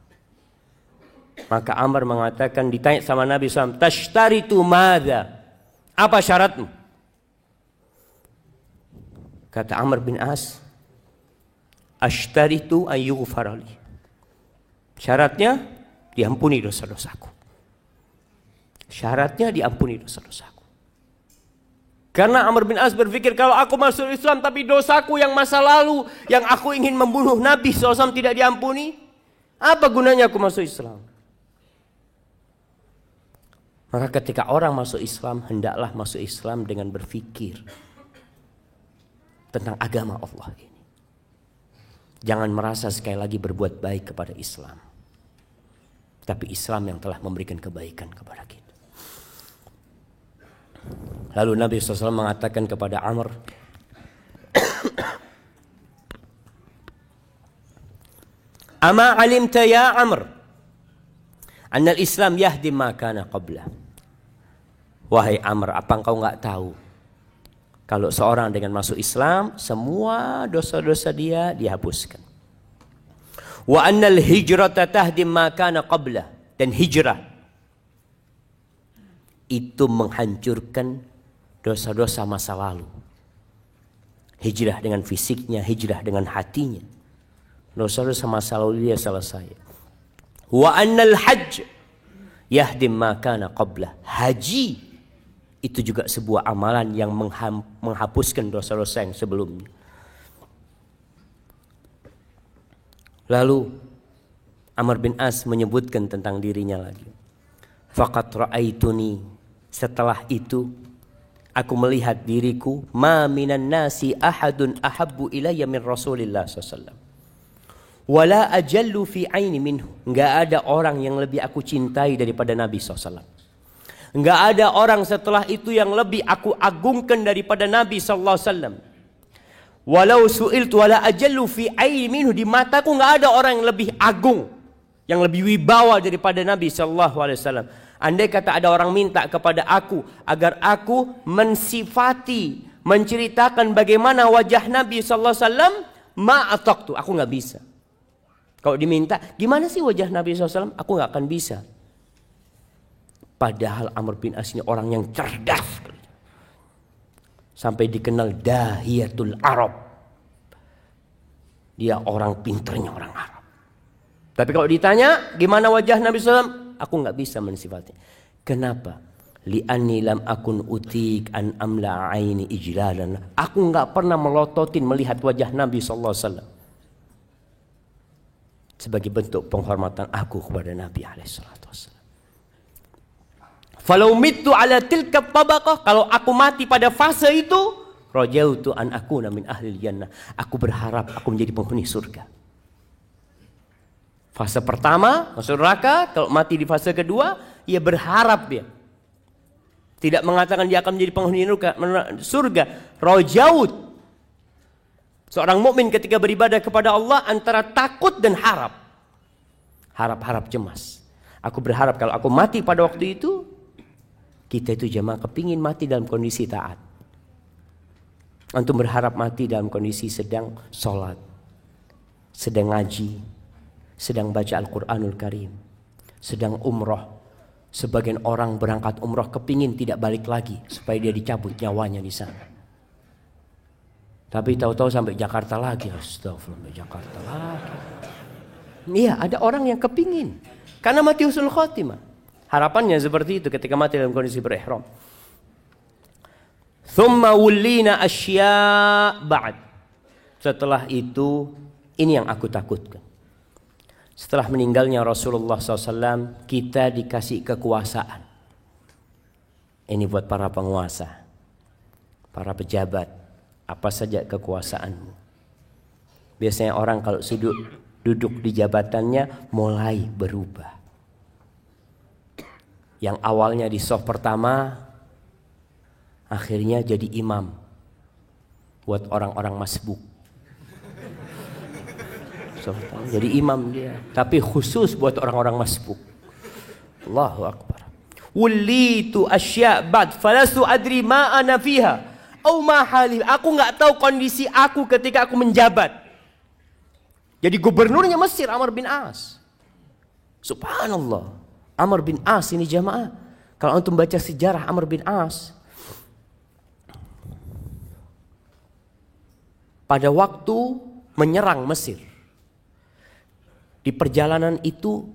Maka Amr mengatakan, ditanya sama Nabi SAW, tashtaritu madza? Apa syaratmu? Kata Amr bin As, ashtaritu an yughfara li. Syaratnya diampuni dosa-dosaku. Syaratnya diampuni dosa-dosaku. Karena Amr bin As berpikir, kalau aku masuk Islam tapi dosaku yang masa lalu, yang aku ingin membunuh Nabi SAW tidak diampuni, apa gunanya aku masuk Islam? Maka ketika orang masuk Islam, hendaklah masuk Islam dengan berpikir tentang agama Allah ini. Jangan merasa sekali lagi berbuat baik kepada Islam, tapi Islam yang telah memberikan kebaikan kepada kita. Lalu Nabi SAW mengatakan kepada Amr, Ama alimta ya Amr, anna al-Islam yahdi ma kana qabla. Wahai Amr, apa engkau enggak tahu kalau seorang dengan masuk Islam, semua dosa-dosa dia dihapuskan. Wa anna al-hijrata tahdi ma kana qabla, dan hijrah itu menghancurkan dosa-dosa masa lalu. Hijrah dengan fisiknya, hijrah dengan hatinya. Dosa-dosa masa lalu dia selesai. Wa annal hajj yahdim ma kana qabla. Haji itu juga sebuah amalan yang menghapuskan dosa-dosa yang sebelumnya. Lalu Amr bin As menyebutkan tentang dirinya lagi. Faqad ra'aituni. Setelah itu Aku melihat diriku, ma minan nasi ahadun ahabbu ilayya min Rasulillah SAW. Wala ajallu fi aini minhu. Enggak ada orang yang lebih aku cintai daripada Nabi SAW. Enggak ada orang setelah itu yang lebih aku agungkan daripada Nabi SAW. Walau su'iltu wala ajallu fi aini minhu. Di mataku enggak ada orang yang lebih agung, yang lebih wibawa daripada Nabi SAW. Andai kata ada orang minta kepada aku agar aku mensifati, menceritakan bagaimana wajah Nabi SAW, ma'ataktu, aku nggak bisa. Kalau diminta, gimana sih wajah Nabi SAW, aku nggak akan bisa. Padahal Amr bin As ini orang yang cerdas, sampai dikenal dahiyatul Arab. Dia orang pinternya orang Arab. Tapi kalau ditanya gimana wajah Nabi SAW, aku nggak bisa mensifati. Kenapa? Li'anni lam akun utik an amla aini ijlalan. Aku nggak pernah melototin melihat wajah Nabi SAW sebagai bentuk penghormatan aku kepada Nabi SAW. Falau mittu ala tilka tabaqah, kalau aku mati pada fase itu, rajautu an akuna min ahli jannah. Aku berharap aku menjadi penghuni surga. Fase pertama masuk neraka, kalau mati di fase kedua, ia berharap dia. Tidak mengatakan dia akan menjadi penghuni surga. Rajaut. Seorang mukmin ketika beribadah kepada Allah antara takut dan harap. Harap-harap cemas. Aku berharap kalau aku mati pada waktu itu, kita itu jemaah kepingin mati dalam kondisi taat. Antum berharap mati dalam kondisi sedang sholat, sedang ngaji, sedang baca Al-Quranul Karim, sedang umroh. Sebagian orang berangkat umroh kepingin tidak balik lagi supaya dia dicabut nyawanya di sana. Tapi tahu-tahu sampai Jakarta lagi. Astagfirullah, sampai Jakarta lagi. Iya, ada orang yang kepingin karena mati husnul khotimah. Harapannya seperti itu ketika mati dalam kondisi berihram. Thumma wullina asya' ba'd. Setelah itu, ini yang aku takutkan. Setelah meninggalnya Rasulullah SAW, kita dikasih kekuasaan. Ini buat para penguasa, para pejabat, apa saja kekuasaanmu. Biasanya orang kalau duduk di jabatannya mulai berubah. Yang awalnya di soft pertama, akhirnya jadi imam buat orang-orang masbuk. Jadi imam dia, tapi khusus buat orang-orang masbuk. Allahu Akbar. Wulitu asya' ba'd falastu adri ma ana fiha au ma hali. Aku enggak tahu kondisi aku ketika aku menjabat. Jadi gubernurnya Mesir Amr bin As. Subhanallah. Amr bin As ini jamaah. Kalau antum baca sejarah Amr bin As, pada waktu menyerang Mesir, di perjalanan itu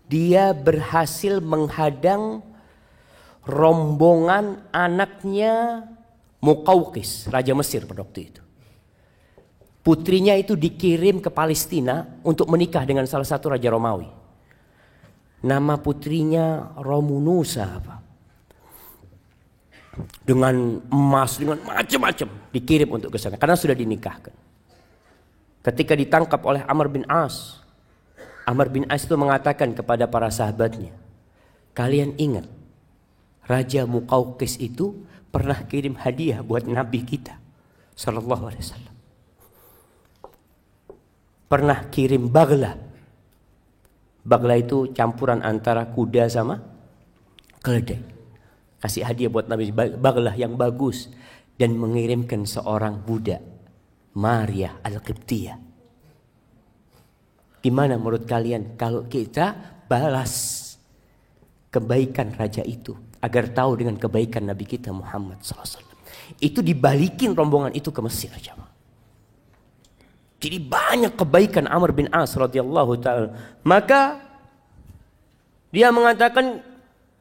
dia berhasil menghadang rombongan anaknya Muqawqis, Raja Mesir pada waktu itu. Putrinya itu dikirim ke Palestina untuk menikah dengan salah satu raja Romawi. Nama putrinya Romunusa apa? Dengan emas, dengan macam-macam dikirim untuk ke sana karena sudah dinikahkan. Ketika ditangkap oleh Amr bin As, Amr bin As itu mengatakan kepada para sahabatnya, kalian ingat Raja Muqawqis itu pernah kirim hadiah buat Nabi kita sallallahu alaihi wasallam. Pernah kirim bagla. Bagla itu campuran antara kuda sama keledai. Kasih hadiah buat Nabi, bagla yang bagus, dan mengirimkan seorang budak, Maria Al-Qibtiyah. Gimana menurut kalian kalau kita balas kebaikan raja itu agar tahu dengan kebaikan Nabi kita Muhammad SAW? Itu dibalikin rombongan itu ke Mesir, jemaah. Jadi banyak kebaikan Amr bin As radhiyallahu ta'ala. Maka dia mengatakan,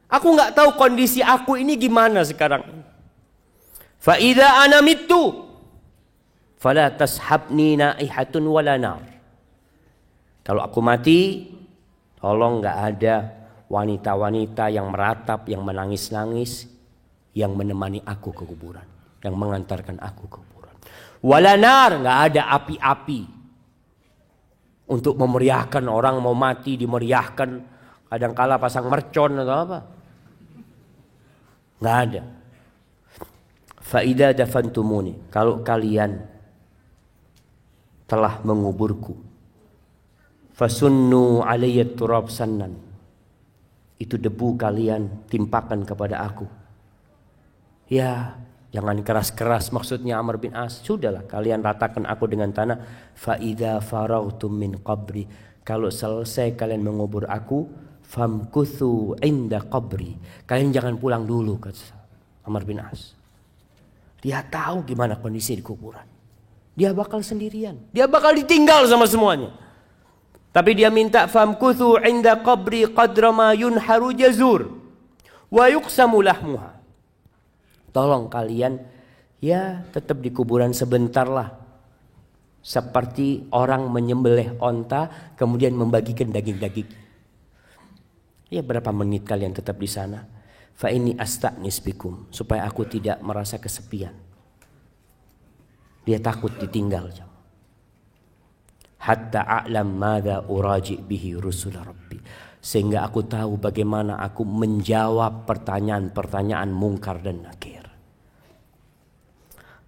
aku nggak tahu kondisi aku ini gimana sekarang. Fa idza ana mittu fala tashabni naihatun wala nar. Kalau aku mati, tolong nggak ada wanita-wanita yang meratap, yang menangis-nangis, yang menemani aku ke kuburan, yang mengantarkan aku ke kuburan. Wala nar, nggak ada api-api untuk memeriahkan orang mau mati, dimeriahkan. Kadangkala pasang mercon atau apa, nggak ada. Faida dafantumuni, kalau kalian telah menguburku, fasunnu alayya turab sannan, itu debu kalian timpakan kepada aku. Ya, jangan keras-keras maksudnya Amr bin As. Sudahlah, kalian ratakan aku dengan tanah. Faida farautum min qabri, kalau selesai kalian mengubur aku, famkuthu inda qabri, kalian jangan pulang dulu, kata Amr bin As. Dia tahu gimana kondisi di kuburan. Dia bakal sendirian, dia bakal ditinggal sama semuanya. Tapi dia minta famkuthu inda qabri qadra ma yunharu jazur wa yuqsamu lahmuha. Tolong kalian ya tetap di kuburan sebentar lah. Seperti orang menyembelih onta kemudian membagikan daging-daging. Ya berapa menit kalian tetap di sana. Fa inni asta'nis bikum, supaya aku tidak merasa kesepian. Dia takut ditinggal. Hatta a'lam madza uraji bihi rusul rabbi, sehingga aku tahu bagaimana aku menjawab pertanyaan-pertanyaan mungkar dan nakir.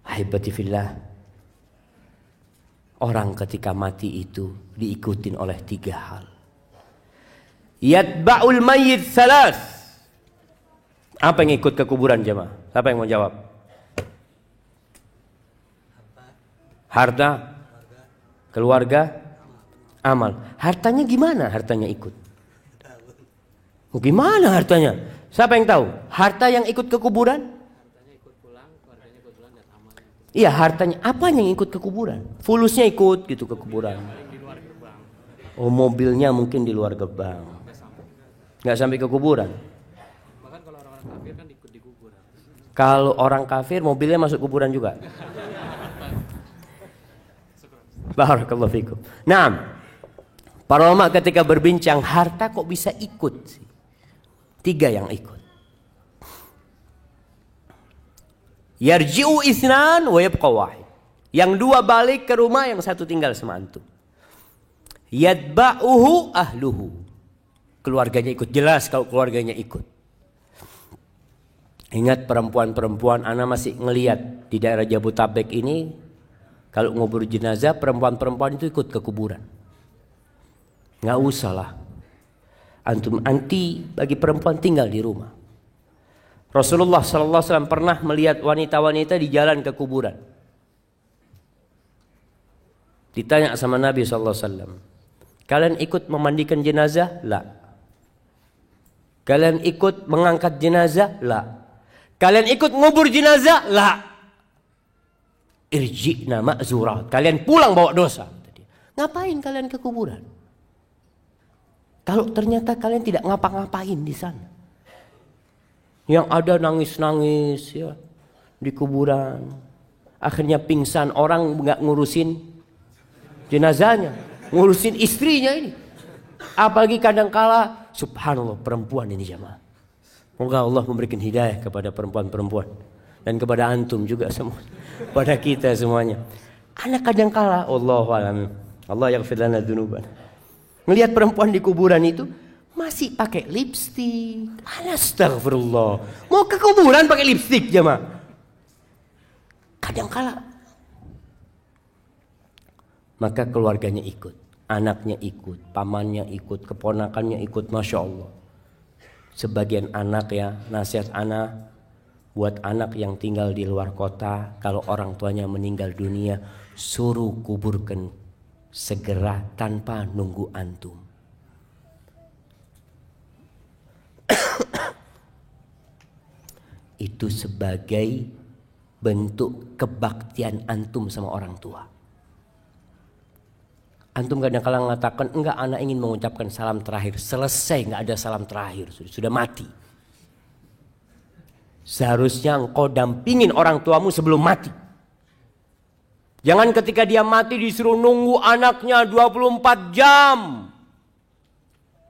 Ahibati fillah, orang ketika mati itu diikutin oleh 3 hal. Yatba'ul mayyit salas. Apa yang ikut ke kuburan jemaah? Siapa yang mau jawab? Harta, keluarga, amal. Hartanya gimana? Hartanya ikut. Gimana hartanya? Siapa yang tahu? Harta yang ikut ke kuburan? Hartanya ikut pulang, keluarganya ikut pulang, dan amalnya ikut. Iya, hartanya. Apa yang ikut ke kuburan? Fulusnya ikut gitu ke kuburan. Di luar gerbang. Oh, mobilnya mungkin di luar gerbang. Nggak sampai ke kuburan. Bahkan kalau orang-orang kafir kan ikut di kuburan. Kalau orang kafir mobilnya masuk kuburan juga. Barakallahu fikum. Nah, para ulama ketika berbincang harta kok bisa ikut sih? 3 yang ikut. Yarji'u isnan wa yabqa wahid. Yang 2 balik ke rumah, yang 1 tinggal sama antum. Yatba'uhu ahluhu. Keluarganya ikut. Jelas kalau keluarganya ikut. Ingat perempuan-perempuan, ana masih ngelihat di daerah Jabotabek ini, kalau ngubur jenazah perempuan-perempuan itu ikut ke kuburan. Nggak usah lah. Antum anti bagi perempuan tinggal di rumah. Rasulullah SAW pernah melihat wanita-wanita di jalan ke kuburan. Ditanya sama Nabi SAW, kalian ikut memandikan jenazah? La. Kalian ikut mengangkat jenazah? La. Kalian ikut ngubur jenazah? La. Irji'na ma'zurat, kalian pulang bawa dosa. Ngapain kalian ke kuburan? Kalau ternyata kalian tidak ngapa-ngapain di sana. Yang ada nangis-nangis ya di kuburan. Akhirnya pingsan, orang nggak ngurusin jenazahnya, ngurusin istrinya ini. Apalagi kadangkala, subhanallah, perempuan ini jamaah. Semoga Allah memberikan hidayah kepada perempuan-perempuan dan kepada antum juga semua, pada kita semuanya. Anak kadangkala, Allahu a'lam, Allah yaghfir lana dzunuban. Melihat perempuan di kuburan itu masih pakai lipstik. Astagfirullah. Mau ke kuburan pakai lipstik jemaah. Kadangkala. Maka keluarganya ikut, anaknya ikut, pamannya ikut, keponakannya ikut, masya Allah. Sebagian anak ya, nasihat anak buat anak yang tinggal di luar kota, kalau orang tuanya meninggal dunia, suruh kuburkan segera tanpa nunggu antum. Itu sebagai bentuk kebaktian antum sama orang tua. Antum kadang-kadang mengatakan, enggak, anak ingin mengucapkan salam terakhir. Selesai, enggak ada salam terakhir, sudah mati. Seharusnya engkau dampingin orang tuamu sebelum mati. Jangan ketika dia mati disuruh nunggu anaknya 24 jam.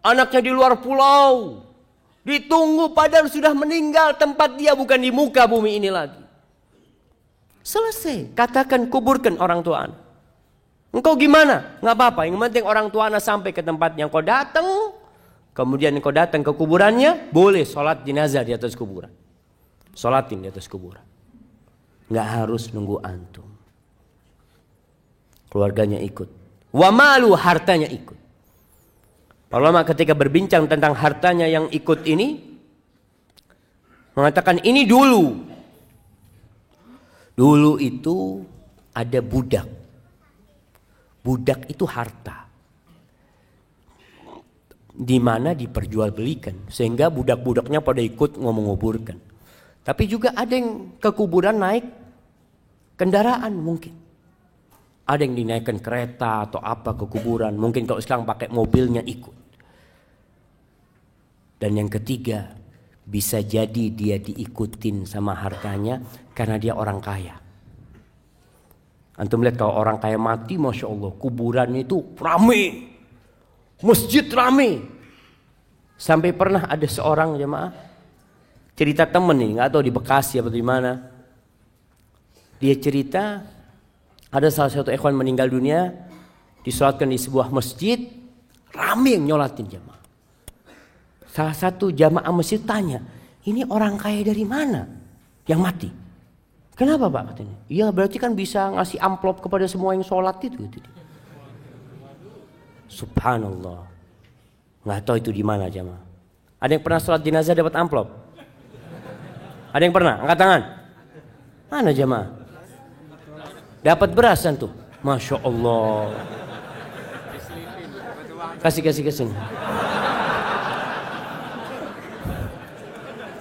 Anaknya di luar pulau, Ditunggu padahal sudah meninggal, tempat dia bukan di muka bumi ini lagi. Selesai, katakan kuburkan orang tua anak. Engkau gimana? Nggak apa-apa, yang penting orang tua anak sampai ke tempatnya. Engkau datang, kemudian engkau datang ke kuburannya, boleh sholat jenazah di atas kuburan. Sholatin di atas kuburan. Nggak harus nunggu antum. Keluarganya ikut. Wa malu, hartanya ikut. Para ulama ketika berbincang tentang hartanya yang ikut ini, mengatakan ini dulu. Dulu itu ada budak. Budak itu harta. Di mana diperjualbelikan. Sehingga budak-budaknya pada ikut ngomong-ngoburkan. Tapi juga ada yang ke kuburan naik kendaraan mungkin. Ada yang dinaikkan kereta atau apa ke kuburan. Mungkin kalau sekarang pakai mobilnya ikut. Dan yang ketiga, bisa jadi dia diikutin sama hartanya karena dia orang kaya. Antum lihat kalau orang kaya mati, Masya Allah, kuburannya itu rame. Masjid rame. Sampai pernah ada seorang jemaah, cerita temen nih, nggak tahu di Bekasi atau di mana. Dia cerita, ada salah satu ikhwan meninggal dunia, disolatkan di sebuah masjid, rame yang nyolatin jemaah. Salah satu jamaah masjid tanya, ini orang kaya dari mana yang mati? Kenapa Pak katanya? Iya berarti kan bisa ngasih amplop kepada semua yang sholat itu. Subhanallah. Nggak tahu itu di mana jamaah. Ada yang pernah sholat jenazah dapat amplop? Ada yang pernah? Angkat tangan. Mana jamaah? Dapat beras tuh. Masya Allah. Kasih.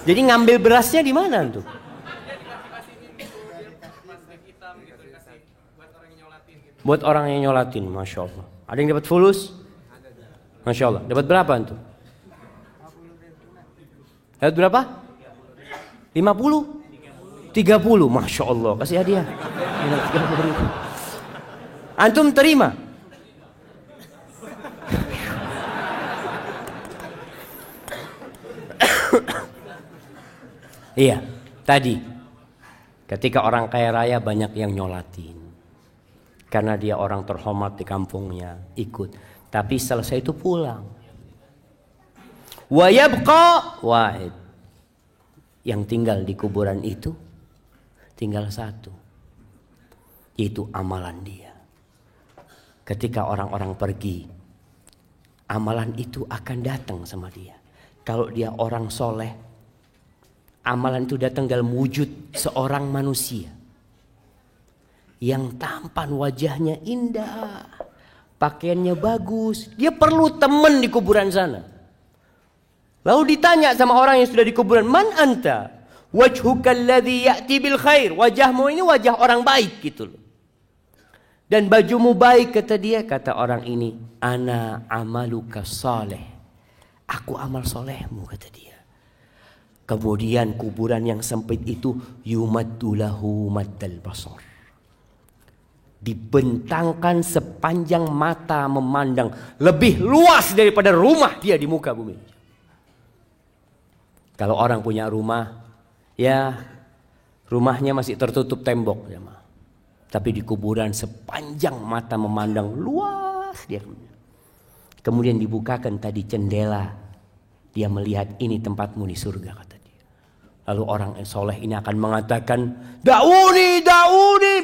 Jadi ngambil berasnya di mana tuh? Buat orang yang nyolatin, Masya Allah. Ada yang dapat fulus? Masya Allah. Dapat berapa tuh? Dapat berapa? 50? 30, Masya Allah. Kasih hadiah. 30.000. Antum terima? Iya, tadi ketika orang kaya raya banyak yang nyolatin. Karena dia orang terhormat di kampungnya, ikut. Tapi selesai itu pulang. Wa yabqa wahid. Yang tinggal di kuburan itu tinggal satu, yaitu amalan dia. Ketika orang-orang pergi, amalan itu akan datang sama dia. Kalau dia orang soleh, amalan itu datang dalam wujud seorang manusia yang tampan, wajahnya indah, pakaiannya bagus. Dia perlu teman di kuburan sana. Lalu ditanya sama orang yang sudah di kuburan, man anta? Wajhuka alladhi ya'ti bil khair. Wajahmu ini wajah orang baik gitu loh. Dan bajumu baik, kata dia. Kata orang ini, ana amaluka saleh. Aku amal solehmu, kata dia. Kemudian kuburan yang sempit itu yumaddu lahu maddal basar. Dibentangkan sepanjang mata memandang, lebih luas daripada rumah dia di muka bumi. Kalau orang punya rumah, ya rumahnya masih tertutup tembok, ya, tapi di kuburan sepanjang mata memandang luas dia. Kemudian dibukakan tadi jendela, dia melihat ini tempatmu di surga, kata dia. Lalu orang yang soleh ini akan mengatakan, Dauni,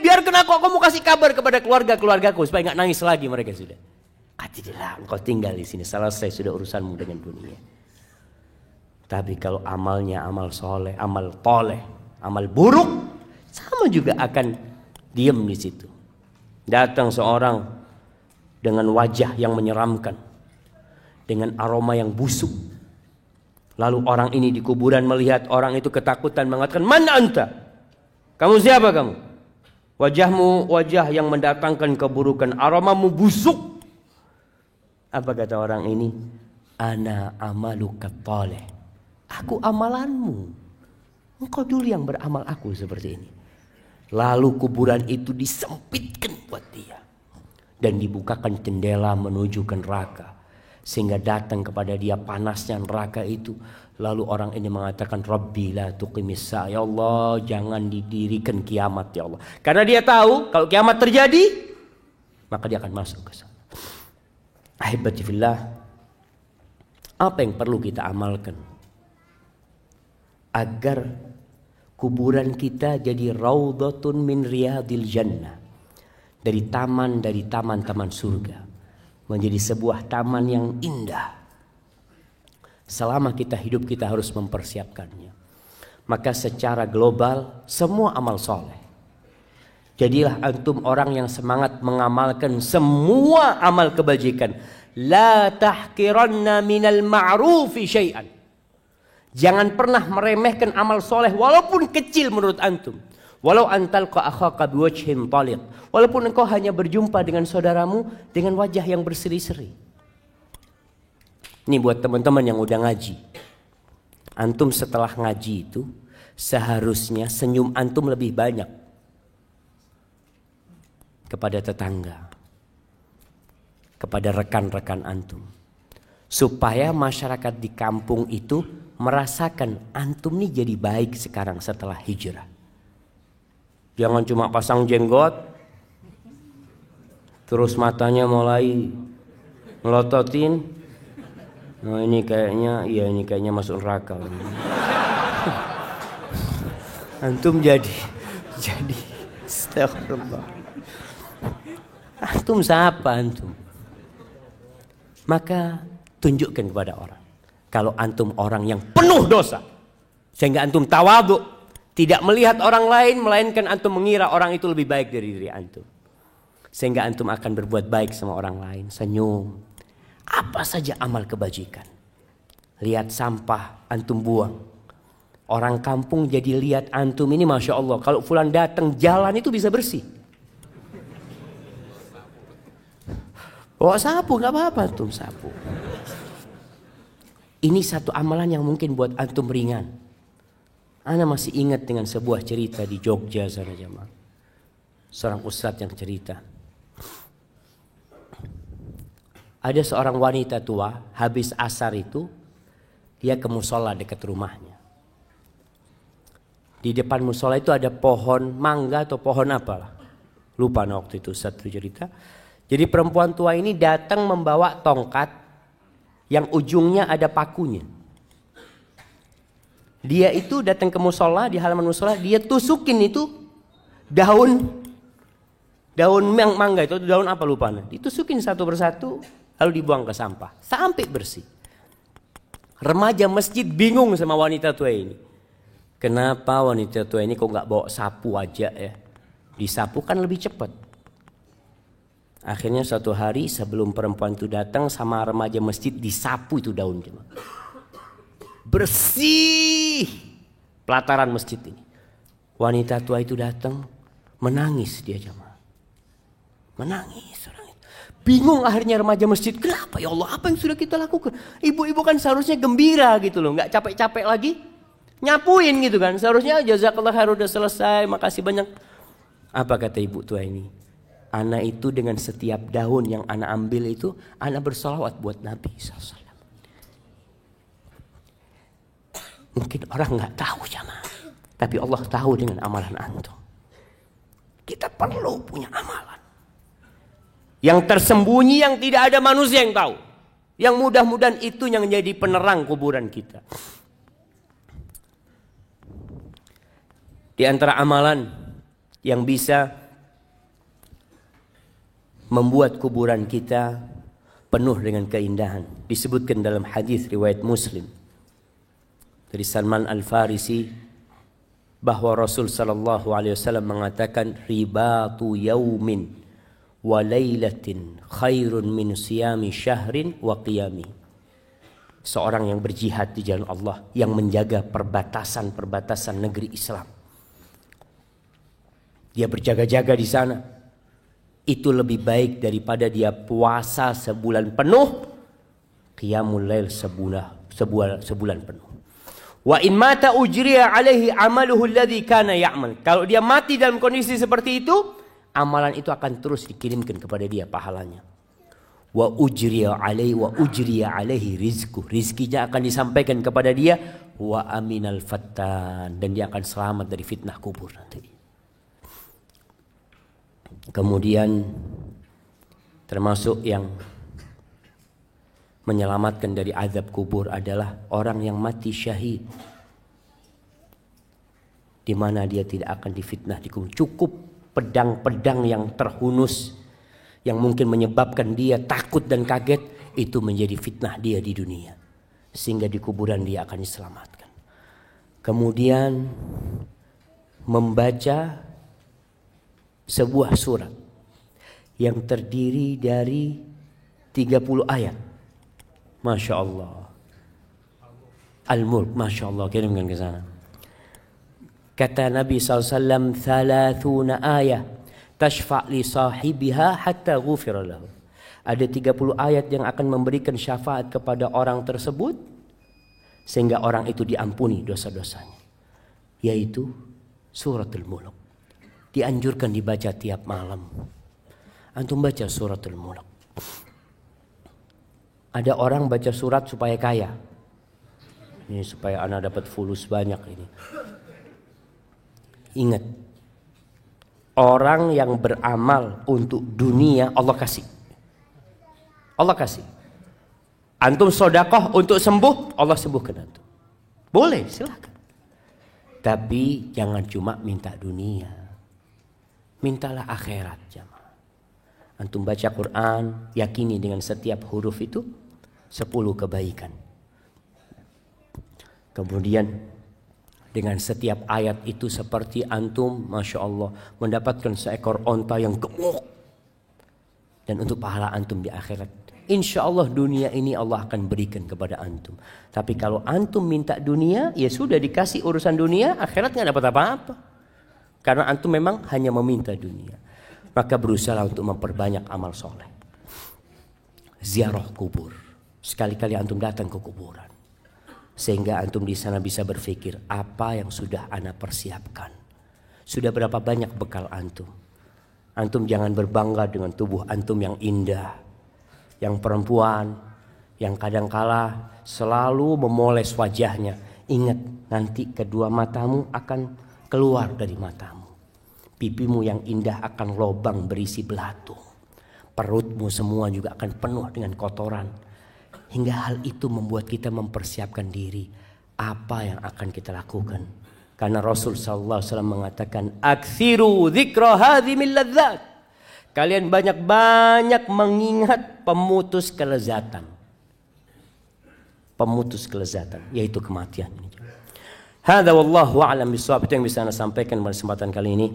biarkan aku kasih kabar kepada keluargaku supaya nggak nangis lagi mereka sudah. Katilah, engkau tinggal di sini, selesai sudah urusanmu dengan dunia. Tapi kalau amalnya amal soleh, amal toleh, amal buruk, sama juga akan diam di situ. Datang seorang dengan wajah yang menyeramkan, dengan aroma yang busuk. Lalu orang ini di kuburan melihat orang itu ketakutan, mengatakan, man anta? Kamu siapa kamu? Wajahmu wajah yang mendatangkan keburukan, aromamu busuk. Apa kata orang ini? Ana amaluka taleh. Aku amalanmu. Engkau dulu yang beramal aku seperti ini. Lalu kuburan itu disempitkan buat dia. Dan dibukakan jendela menuju ke neraka. sehingga datang kepada dia panasnya neraka itu. Lalu orang ini mengatakan, Rabbi la tuqimis sa'a, ya Allah jangan didirikan kiamat ya Allah. Karena dia tahu kalau kiamat terjadi maka dia akan masuk ke sana. Ahibati fillah, apa yang perlu kita amalkan agar kuburan kita jadi raudhatun min riyadil jannah, dari taman-taman surga, menjadi sebuah taman yang indah. Selama kita hidup kita harus mempersiapkannya. Maka secara global semua amal soleh, jadilah antum orang yang semangat mengamalkan semua amal kebajikan. La tahqiranna minal ma'rufi syai'an. Jangan pernah meremehkan amal soleh walaupun kecil menurut antum. Walau antalqa akhaka biwajhin taliq. Walaupun engkau hanya berjumpa dengan saudaramu dengan wajah yang berseri-seri. Ini buat teman-teman yang udah ngaji. Antum setelah ngaji itu seharusnya senyum antum lebih banyak kepada tetangga, kepada rekan-rekan antum, supaya masyarakat di kampung itu merasakan antum nih jadi baik sekarang setelah hijrah. Jangan cuma pasang jenggot terus matanya mulai melototin. Nah ini kayaknya masuk neraka. Antum jadi astagfirullah. Antum siapa antum? Maka tunjukkan kepada orang kalau antum orang yang penuh dosa, sehingga antum tawadhu, tidak melihat orang lain melainkan antum mengira orang itu lebih baik dari diri antum, sehingga antum akan berbuat baik sama orang lain. Senyum, apa saja amal kebajikan. Lihat sampah antum buang, orang kampung jadi lihat antum ini masya Allah, kalau fulan datang jalan itu bisa bersih. Bawa sapu gak apa-apa antum sapu. Ini satu amalan yang mungkin buat antum ringan. Ana masih ingat dengan sebuah cerita di Jogja sana jemaah. Seorang ustadz yang cerita. Ada seorang wanita tua habis asar itu dia ke musola dekat rumahnya. Di depan musola itu ada pohon mangga atau pohon apalah. Lupa waktu itu satu cerita. Jadi perempuan tua ini datang membawa tongkat yang ujungnya ada pakunya. Dia itu datang ke musola, di halaman musola, dia tusukin itu daun mangga itu, daun apa lupa. Ditusukin satu persatu, lalu dibuang ke sampah sampai bersih. Remaja masjid bingung sama wanita tua ini. Kenapa wanita tua ini kok nggak bawa sapu aja ya? Disapu kan lebih cepat. Akhirnya suatu hari sebelum perempuan itu datang sama remaja masjid disapu itu daun. Bersih pelataran masjid ini. Wanita tua itu datang menangis dia jemaah. Menangis. Bingung akhirnya remaja masjid. Kenapa ya Allah, apa yang sudah kita lakukan? Ibu-ibu kan seharusnya gembira gitu loh, nggak capek-capek lagi nyapuin gitu kan. Seharusnya jazakallah khair udah selesai, makasih banyak. Apa kata ibu tua ini? Ana itu dengan setiap daun yang ana ambil itu, ana bersolawat buat Nabi SAW. Mungkin orang nggak tahu jamaah, tapi Allah tahu dengan amalan antum. Kita perlu punya amalan yang tersembunyi, yang tidak ada manusia yang tahu, yang mudah-mudahan itu yang menjadi penerang kuburan kita. Di antara amalan yang bisa membuat kuburan kita penuh dengan keindahan, disebutkan dalam hadis riwayat Muslim dari Salman Al-Farisi bahwa Rasul sallallahu alaihi wasallam mengatakan ribatu yaumin wa lailatin khairun min siyami syahrin wa qiyami. Seorang yang berjihad di jalan Allah, yang menjaga perbatasan-perbatasan negeri Islam, dia berjaga-jaga di sana, itu lebih baik daripada dia puasa sebulan penuh, qiyamul lail sebulan penuh. Wa in mata ujriya alaihi amaluhu alladhi kana ya'mal. Kalau dia mati dalam kondisi seperti itu, amalan itu akan terus dikirimkan kepada dia pahalanya. wa ujriya alaihi rizku. Rizkinya akan disampaikan kepada dia, wa aminal fattan, dan dia akan selamat dari fitnah kubur nanti. Kemudian termasuk yang menyelamatkan dari azab kubur adalah orang yang mati syahid, di mana dia tidak akan difitnah di kubur. Cukup pedang-pedang yang terhunus yang mungkin menyebabkan dia takut dan kaget, itu menjadi fitnah dia di dunia, sehingga di kuburan dia akan diselamatkan. Kemudian membaca sebuah surat yang terdiri dari 30 ayat. Masya Allah. Al-Mulk, Masya Allah, kirimkan ke sana. Kata Nabi SAW, 30 ayat tashfa' li sahibiha hatta ghufira lahu. Ada 30 ayat yang akan memberikan syafaat kepada orang tersebut sehingga orang itu diampuni dosa-dosanya, yaitu suratul Mulk. Dianjurkan dibaca tiap malam. Antum baca suratul Mulk. Ada orang baca surat supaya kaya. Ini supaya anak dapat fulus banyak ini. Ingat, orang yang beramal untuk dunia Allah kasih. Allah kasih. Antum sodakoh untuk sembuh, Allah sembuhkan antum. Boleh, silakan. Tapi jangan cuma minta dunia. Mintalah akhirat, jamaah. Antum baca Quran, yakini dengan setiap huruf itu 10 kebaikan. Kemudian dengan setiap ayat itu seperti antum, Masya Allah, mendapatkan seekor onta yang gemuk. Dan untuk pahala antum di akhirat, insya Allah dunia ini Allah akan berikan kepada antum. Tapi kalau antum minta dunia, ya sudah dikasih urusan dunia, akhirat nggak dapat apa-apa. Karena antum memang hanya meminta dunia. Maka berusaha untuk memperbanyak amal soleh. Ziarah kubur. Sekali-kali antum datang ke kuburan. Sehingga antum di sana bisa berpikir, apa yang sudah ana persiapkan? Sudah berapa banyak bekal antum? Antum jangan berbangga dengan tubuh antum yang indah, yang perempuan, yang kadangkala selalu memoles wajahnya. Ingat, nanti kedua matamu akan keluar dari matamu. Pipimu yang indah akan lobang berisi belatung. Perutmu semua juga akan penuh dengan kotoran. Hingga hal itu membuat kita mempersiapkan diri. Apa yang akan kita lakukan? Karena Rasul SAW mengatakan, Aksiru dzikra hadhimil ladzat. Kalian banyak-banyak mengingat pemutus kelezatan. Pemutus kelezatan, yaitu kematian. Hadza wallahu a'lam bishawab. Itu yang bisa saya sampaikan pada kesempatan kali ini.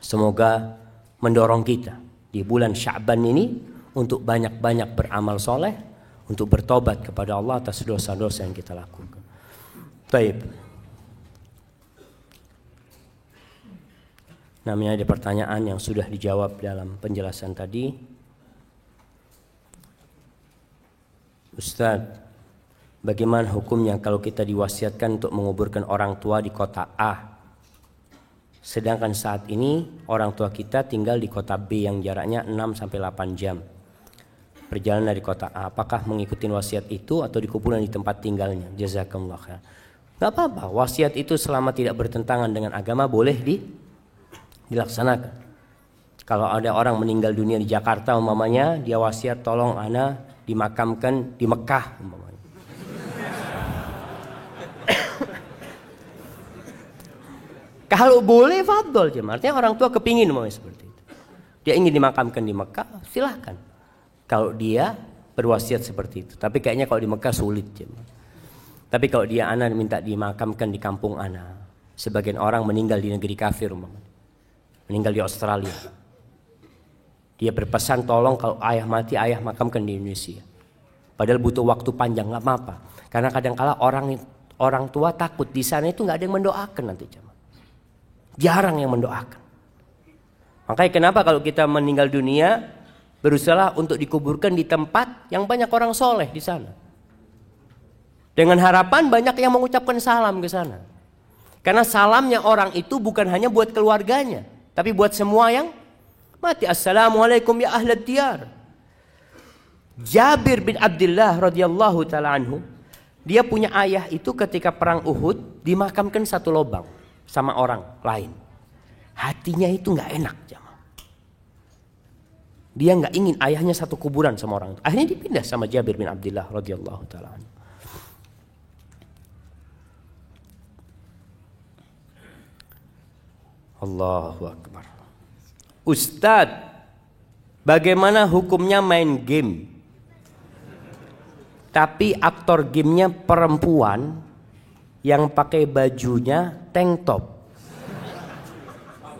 Semoga mendorong kita di bulan Sya'ban ini untuk banyak-banyak beramal soleh, untuk bertobat kepada Allah atas dosa-dosa yang kita lakukan. Baik. Namanya ada pertanyaan yang sudah dijawab dalam penjelasan tadi. Ustaz, bagaimana hukumnya kalau kita diwasiatkan untuk menguburkan orang tua di kota A, sedangkan saat ini orang tua kita tinggal di kota B yang jaraknya 6-8 jam perjalanan dari kota A? Apakah mengikuti wasiat itu atau dikuburkan di tempat tinggalnya? Jazakumullah khair. Gak apa-apa, wasiat itu selama tidak bertentangan dengan agama boleh dilaksanakan. Kalau ada orang meninggal dunia di Jakarta umpamanya, dia wasiat tolong ana dimakamkan di Mekah umpamanya. Kalau boleh fadol, artinya orang tua kepingin umpamanya seperti itu. Dia ingin dimakamkan di Mekah, silahkan. Kalau dia berwasiat seperti itu. Tapi kayaknya kalau di Mekah sulit. Tapi kalau dia ana minta dimakamkan di kampung ana. Sebagian orang meninggal di negeri kafir umpamanya. Meninggal di Australia. Dia berpesan tolong kalau ayah mati, ayah makamkan di Indonesia. Padahal butuh waktu panjang, nggak apa-apa. Karena kadang-kala orang tua takut di sana itu nggak ada yang mendoakan nanti. Jarang yang mendoakan. Makanya kenapa kalau kita meninggal dunia, berusaha untuk dikuburkan di tempat yang banyak orang soleh di sana. Dengan harapan banyak yang mengucapkan salam ke sana. Karena salamnya orang itu bukan hanya buat keluarganya, tapi buat semua yang mati. Assalamualaikum ya ahlad diyar. Jabir bin Abdullah radhiyallahu taala anhu, dia punya ayah itu ketika perang Uhud dimakamkan satu lubang sama orang lain. Hatinya itu nggak enak, jamaah. Dia nggak ingin ayahnya satu kuburan sama orang itu. Akhirnya dipindah sama Jabir bin Abdullah radhiyallahu taala anhu. Allahu Akbar. Ustadz, bagaimana hukumnya main game? Tapi aktor gamenya perempuan yang pakai bajunya tank top.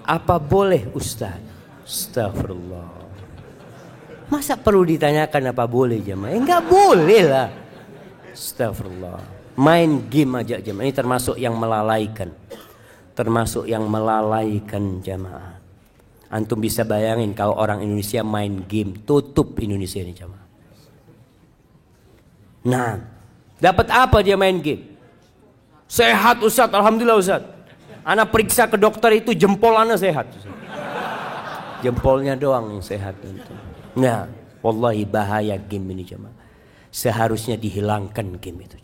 Apa boleh Ustadz? Astagfirullah. Masa perlu ditanyakan apa boleh jemaah? Enggak boleh lah. Astagfirullah. Main game aja jemaah. Ini termasuk yang melalaikan. Termasuk yang melalaikan jamaah. Antum bisa bayangin kalau orang Indonesia main game, tutup Indonesia ini jamaah. Nah, dapat apa dia main game? Sehat Ustaz, alhamdulillah Ustaz. Anak periksa ke dokter itu jempol anak sehat. Jempolnya doang yang sehat. Nah, wallahi bahaya game ini jamaah. Seharusnya dihilangkan game itu.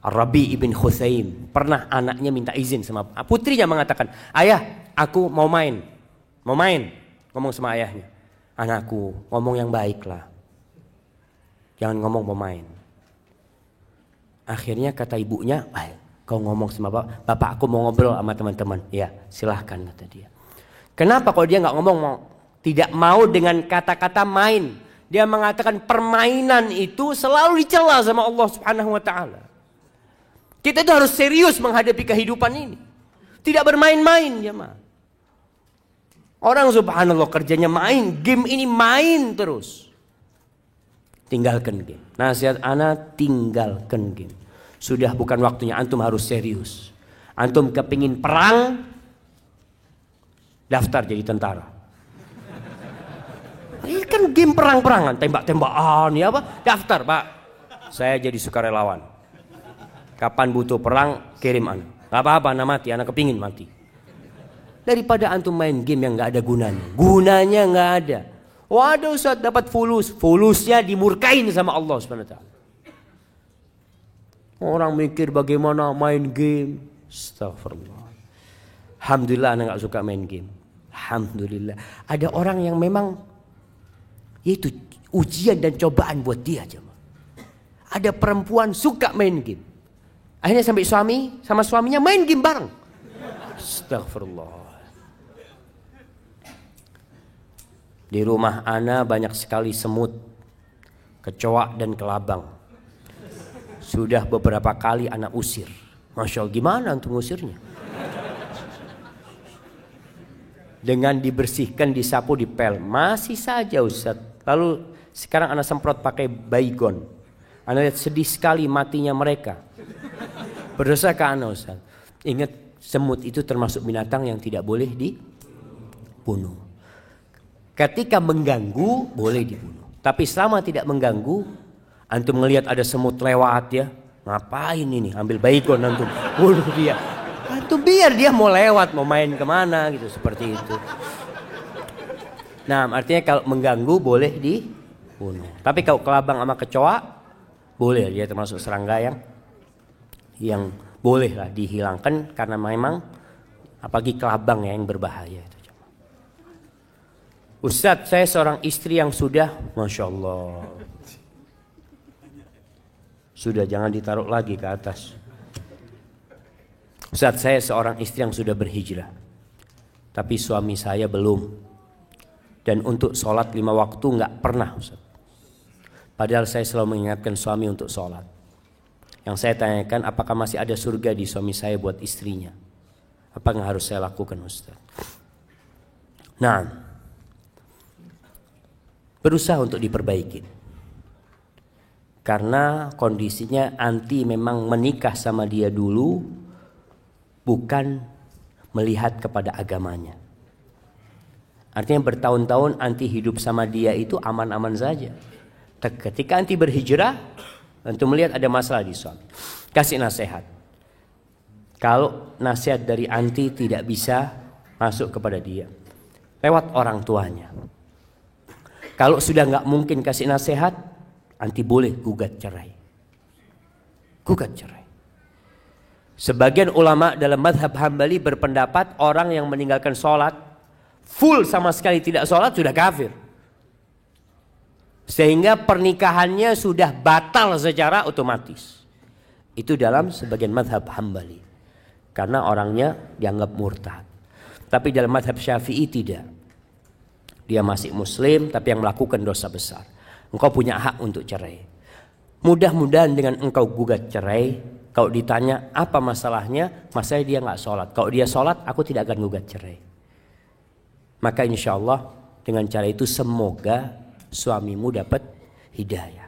Rabi ibn Khusaim pernah anaknya minta izin sama putrinya, mengatakan, ayah aku mau main, ngomong sama ayahnya, anakku ngomong yang baik lah, jangan ngomong mau main. Akhirnya kata ibunya, kau ngomong sama bapak aku mau ngobrol sama teman-teman. Ya silahkan kata dia. Kenapa kalau dia nggak ngomong, tidak mau dengan kata-kata main, dia mengatakan permainan itu selalu dicela sama Allah Subhanahu Wa Taala. Kita itu harus serius menghadapi kehidupan ini. Tidak bermain-main jemaah. Orang subhanallah kerjanya main. Game ini main terus. Tinggalkan game. Nasihat anak, tinggalkan game. Sudah bukan waktunya, antum harus serius. Antum kepingin perang, daftar jadi tentara. Ini kan game perang-perangan, tembak-tembakan ya apa? Daftar Pak. Saya jadi sukarelawan. Kapan butuh perang, kirim anak. Gak apa-apa, anak mati, anak kepingin mati. Daripada antum main game yang gak ada gunanya. Gunanya gak ada. Waduh Ustaz, dapat fulus. Fulusnya dimurkain sama Allah SWT. Orang mikir bagaimana main game. Astagfirullah. Alhamdulillah anak gak suka main game. Alhamdulillah. Ada orang yang memang itu ujian dan cobaan buat dia. Ada perempuan suka main game. Akhirnya sampai sama suaminya main game bareng. Astagfirullah. Di rumah ana banyak sekali semut, kecoa dan kelabang. Sudah beberapa kali ana usir. Masya Allah, gimana untuk ngusirnya? Dengan dibersihkan, disapu, dipel. Masih saja Ustaz. Lalu sekarang ana semprot pakai baygon. Ana lihat sedih sekali matinya mereka. Berdosa ke anak Ustaz. Ingat, semut itu termasuk binatang yang tidak boleh dibunuh. Ketika mengganggu boleh dibunuh. Tapi selama tidak mengganggu, antum melihat ada semut lewat ya, ngapain ini? Ambil baygon antum, bunuh dia. Antum biar dia mau lewat, mau main kemana gitu, seperti itu. Nah, artinya kalau mengganggu boleh dibunuh. Tapi kalau kelabang sama kecoa, boleh, dia termasuk serangga yang bolehlah dihilangkan karena memang apalagi kelabang yang berbahaya itu. Ustadz, saya seorang istri yang sudah, Masya Allah, sudah jangan ditaruh lagi ke atas. Ustadz, saya seorang istri yang sudah berhijrah, tapi suami saya belum. Dan untuk sholat 5 waktu nggak pernah Ustadz. Padahal saya selalu mengingatkan suami untuk sholat. Yang saya tanyakan, apakah masih ada surga di suami saya buat istrinya? Apa yang harus saya lakukan Ustaz? Nah, berusaha untuk diperbaiki. Karena kondisinya anti memang menikah sama dia dulu, bukan melihat kepada agamanya. Artinya bertahun-tahun anti hidup sama dia itu aman-aman saja. Ketika anti berhijrah, antum melihat ada masalah di suami, kasih nasihat. Kalau nasihat dari anti tidak bisa masuk kepada dia, lewat orang tuanya. Kalau sudah nggak mungkin kasih nasihat, anti boleh gugat cerai. Gugat cerai. Sebagian ulama dalam madhab Hambali berpendapat orang yang meninggalkan sholat, full sama sekali tidak sholat, sudah kafir. Sehingga pernikahannya sudah batal secara otomatis. Itu dalam sebagian madhab Hambali. Karena orangnya dianggap murtad. Tapi dalam madhab Syafi'i tidak. Dia masih muslim tapi yang melakukan dosa besar. Engkau punya hak untuk cerai. Mudah-mudahan dengan engkau gugat cerai, kalau ditanya apa masalahnya, masalahnya dia nggak sholat. Kalau dia sholat, aku tidak akan gugat cerai. Maka insya Allah dengan cara itu semoga suamimu dapat hidayah.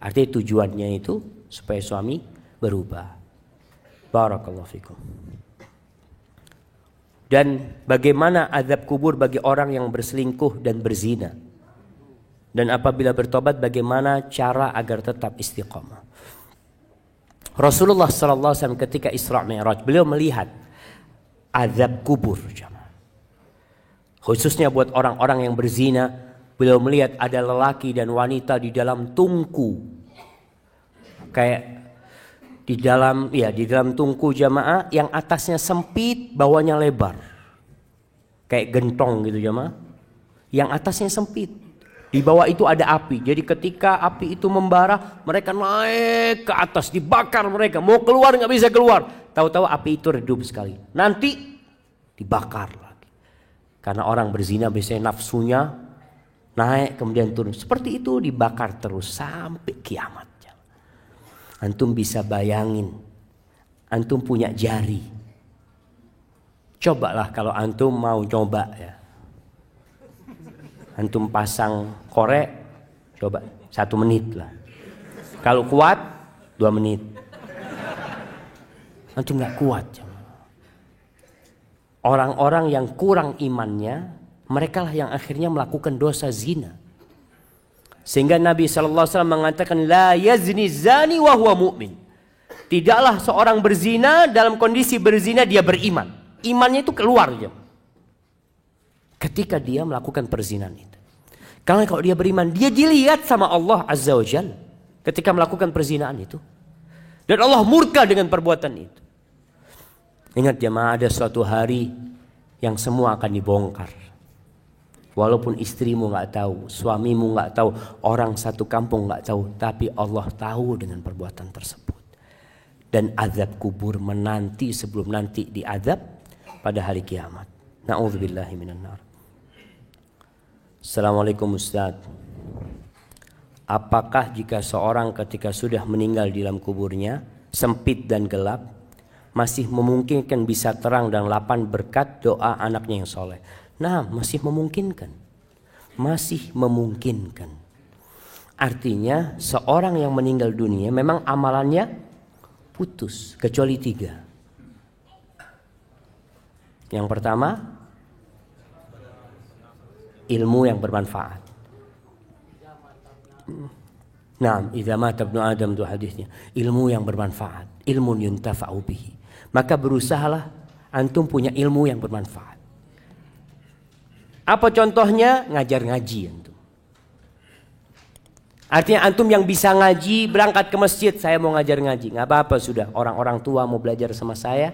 Artinya tujuannya itu supaya suami berubah. Barakallahu fikum. Dan bagaimana azab kubur bagi orang yang berselingkuh dan berzina. Dan apabila bertobat bagaimana cara agar tetap istiqamah. Rasulullah SAW ketika Isra Mi'raj beliau melihat azab kubur. Khususnya buat orang-orang yang berzina, beliau melihat ada lelaki dan wanita di dalam tungku. Kayak di dalam tungku jamaah yang atasnya sempit, bawahnya lebar. Kayak gentong gitu jamaah. Yang atasnya sempit. Di bawah itu ada api. Jadi ketika api itu membara, mereka naik ke atas, dibakar mereka. Mau keluar nggak bisa keluar. Tahu-tahu api itu redup sekali. Nanti dibakar lagi. Karena orang berzina biasanya nafsunya naik kemudian turun. Seperti itu dibakar terus sampai kiamat. Antum bisa bayangin, antum punya jari. Cobalah kalau antum mau coba ya. Antum pasang korek, coba 1 menit lah. Kalau kuat 2 menit. Antum nggak kuat. Orang-orang yang kurang imannya, mereka lah yang akhirnya melakukan dosa zina. Sehingga Nabi SAW mengatakan la yazni zani wa huwa mu'min. Tidaklah seorang berzina dalam kondisi berzina dia beriman. Imannya itu keluar aja. Ketika dia melakukan perzinahan itu. Karena kalau dia beriman, dia dilihat sama Allah Azza wa Jalla ketika melakukan perzinahan itu. Dan Allah murka dengan perbuatan itu. Ingat jemaah, ada suatu hari yang semua akan dibongkar. Walaupun istrimu nggak tahu, suamimu nggak tahu, orang satu kampung nggak tahu, tapi Allah tahu dengan perbuatan tersebut. Dan azab kubur menanti sebelum nanti diazab pada hari kiamat. Na'udzubillahi minan nar. Assalamualaikum Ustaz. Apakah jika seorang ketika sudah meninggal di dalam kuburnya sempit dan gelap, masih memungkinkan bisa terang dan lapang berkat doa anaknya yang soleh? Nah, masih memungkinkan. Masih memungkinkan. Artinya seorang yang meninggal dunia memang amalannya putus. Kecuali 3. Yang pertama, ilmu yang bermanfaat. Nah, idza mata ibnu Adam itu hadisnya. Ilmu yang bermanfaat. Ilmun yuntafa'u bihi. Maka berusahalah antum punya ilmu yang bermanfaat. Apa contohnya? Ngajar ngaji antum. Artinya antum yang bisa ngaji berangkat ke masjid, saya mau ngajar ngaji. Nggak apa-apa sudah, orang-orang tua mau belajar sama saya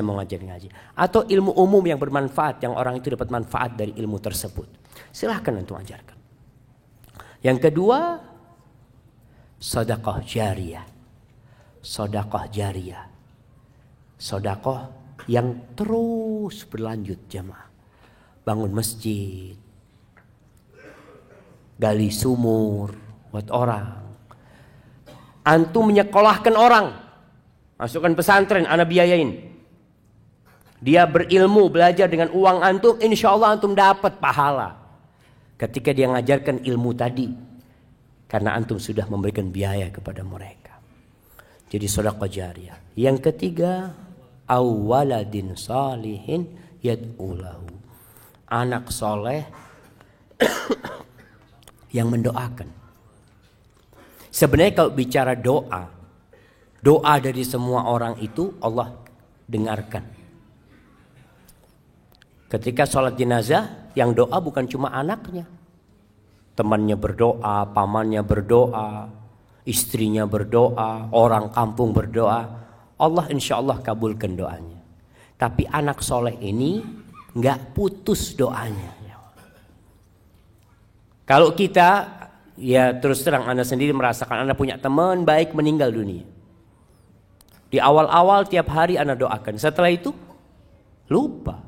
mau ngajar ngaji. Atau ilmu umum yang bermanfaat, yang orang itu dapat manfaat dari ilmu tersebut. Silahkan antum ajarkan. Yang kedua, sedekah jariyah. Sedekah jariyah. Sedekah yang terus berlanjut jemaah. Bangun masjid, gali sumur buat orang. Antum menyekolahkan orang, masukkan pesantren, anak biayain. Dia berilmu, belajar dengan uang antum, insya Allah antum dapat pahala. Ketika dia ngajarkan ilmu tadi, karena antum sudah memberikan biaya kepada mereka. Jadi sedekah jariyah. Yang ketiga, awaladin salihin yad'ulahu. Anak soleh yang mendoakan. Sebenarnya kalau bicara doa, doa dari semua orang itu Allah dengarkan. Ketika sholat jenazah, yang doa bukan cuma anaknya, Temannya berdoa, pamannya berdoa, istrinya berdoa, orang kampung berdoa, Allah insya Allah kabulkan doanya. Tapi anak soleh ini nggak putus doanya. Kalau kita, ya terus terang Anda sendiri merasakan Anda punya teman baik meninggal dunia. Di awal-awal tiap hari Anda doakan, setelah itu lupa.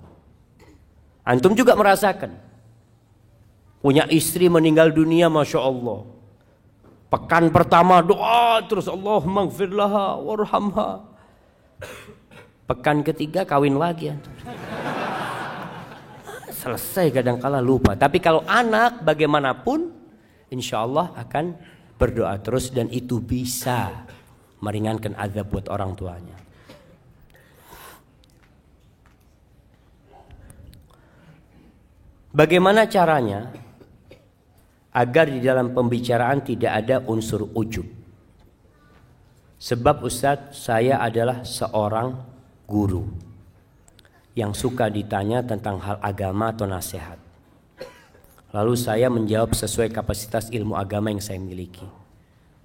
Antum juga merasakan. Punya istri meninggal dunia, Masya Allah. Pekan pertama doa terus, Allahumma gfir laha warhamha. Pekan ketiga kawin lagi. Selesai, kadangkala lupa. Tapi kalau anak bagaimanapun, insya Allah akan berdoa terus. Dan itu bisa meringankan azab buat orang tuanya. Bagaimana caranya agar di dalam pembicaraan tidak ada unsur ujub? Sebab Ustadz, saya adalah seorang guru yang suka ditanya tentang hal agama atau nasihat. Lalu saya menjawab sesuai kapasitas ilmu agama yang saya miliki.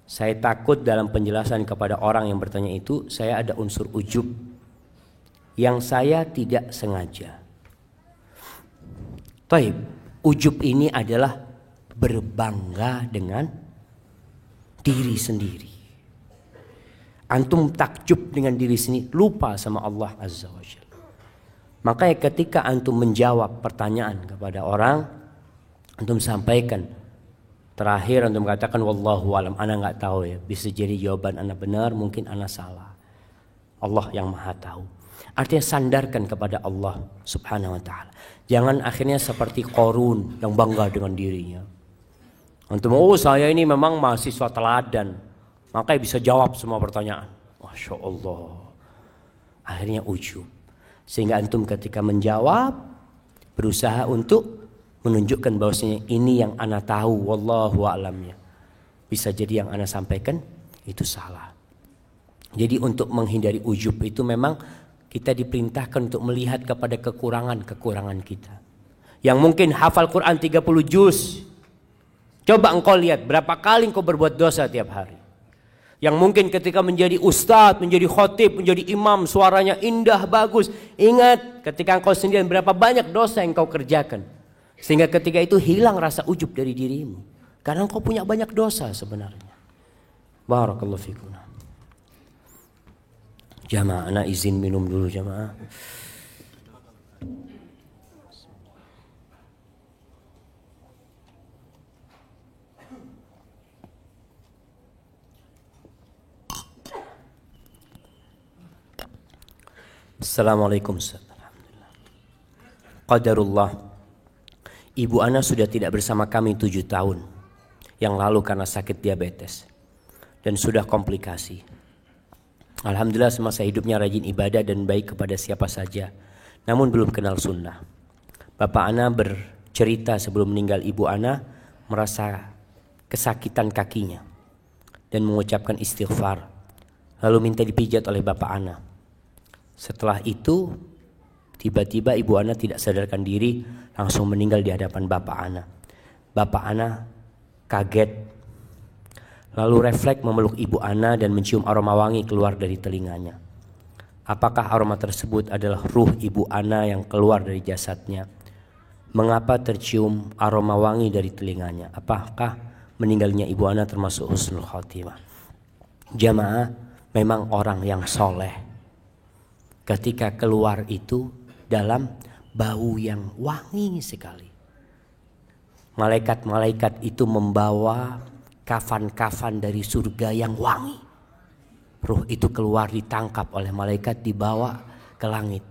Saya takut dalam penjelasan kepada orang yang bertanya itu, saya ada unsur ujub yang saya tidak sengaja. Taib, ujub ini adalah berbangga dengan diri sendiri. Antum takjub dengan diri sendiri, lupa sama Allah Azza wa Jalla. Makanya ketika antum menjawab pertanyaan kepada orang, antum sampaikan. Terakhir antum katakan wallahu alam, ana enggak tahu ya. Bisa jadi jawaban ana benar, mungkin ana salah. Allah yang Maha tahu. Artinya sandarkan kepada Allah Subhanahu wa taala. Jangan akhirnya seperti Qarun yang bangga dengan dirinya. Antum, oh saya ini memang mahasiswa teladan, makanya bisa jawab semua pertanyaan. Masya Allah. Akhirnya ujub. Sehingga antum ketika menjawab berusaha untuk menunjukkan bahwasanya ini yang ana tahu, wallahu a'lamnya. Bisa jadi yang ana sampaikan itu salah. Jadi untuk menghindari ujub itu memang kita diperintahkan untuk melihat kepada kekurangan-kekurangan kita. Yang mungkin hafal Quran 30 juz. Coba engkau lihat berapa kali engkau berbuat dosa tiap hari. Yang mungkin ketika menjadi ustadz, menjadi khotib, menjadi imam, suaranya indah, bagus. Ingat ketika engkau sendirian berapa banyak dosa yang engkau kerjakan. Sehingga ketika itu hilang rasa ujub dari dirimu. Karena engkau punya banyak dosa sebenarnya. Barakallahu fikum. Jamaah, anak izin minum dulu jamaah. Assalamualaikum. Alhamdulillah. Qadarullah. Ibu ana sudah tidak bersama kami 7 tahun yang lalu karena sakit diabetes dan sudah komplikasi. Alhamdulillah semasa hidupnya rajin ibadah dan baik kepada siapa saja, namun belum kenal sunnah. Bapak ana bercerita sebelum meninggal ibu ana merasa kesakitan kakinya dan mengucapkan istighfar, lalu minta dipijat oleh bapak ana. Setelah itu tiba-tiba ibu ana tidak sadarkan diri, langsung meninggal di hadapan bapak ana. Bapak ana kaget, lalu refleks memeluk ibu ana dan mencium aroma wangi keluar dari telinganya. Apakah aroma tersebut adalah ruh ibu ana yang keluar dari jasadnya? Mengapa tercium aroma wangi dari telinganya? Apakah meninggalnya ibu ana termasuk husnul khotimah? Jamaah, memang orang yang soleh ketika keluar itu dalam bau yang wangi sekali. Malaikat-malaikat itu membawa kafan-kafan dari surga yang wangi. Ruh itu keluar ditangkap oleh malaikat, dibawa ke langit.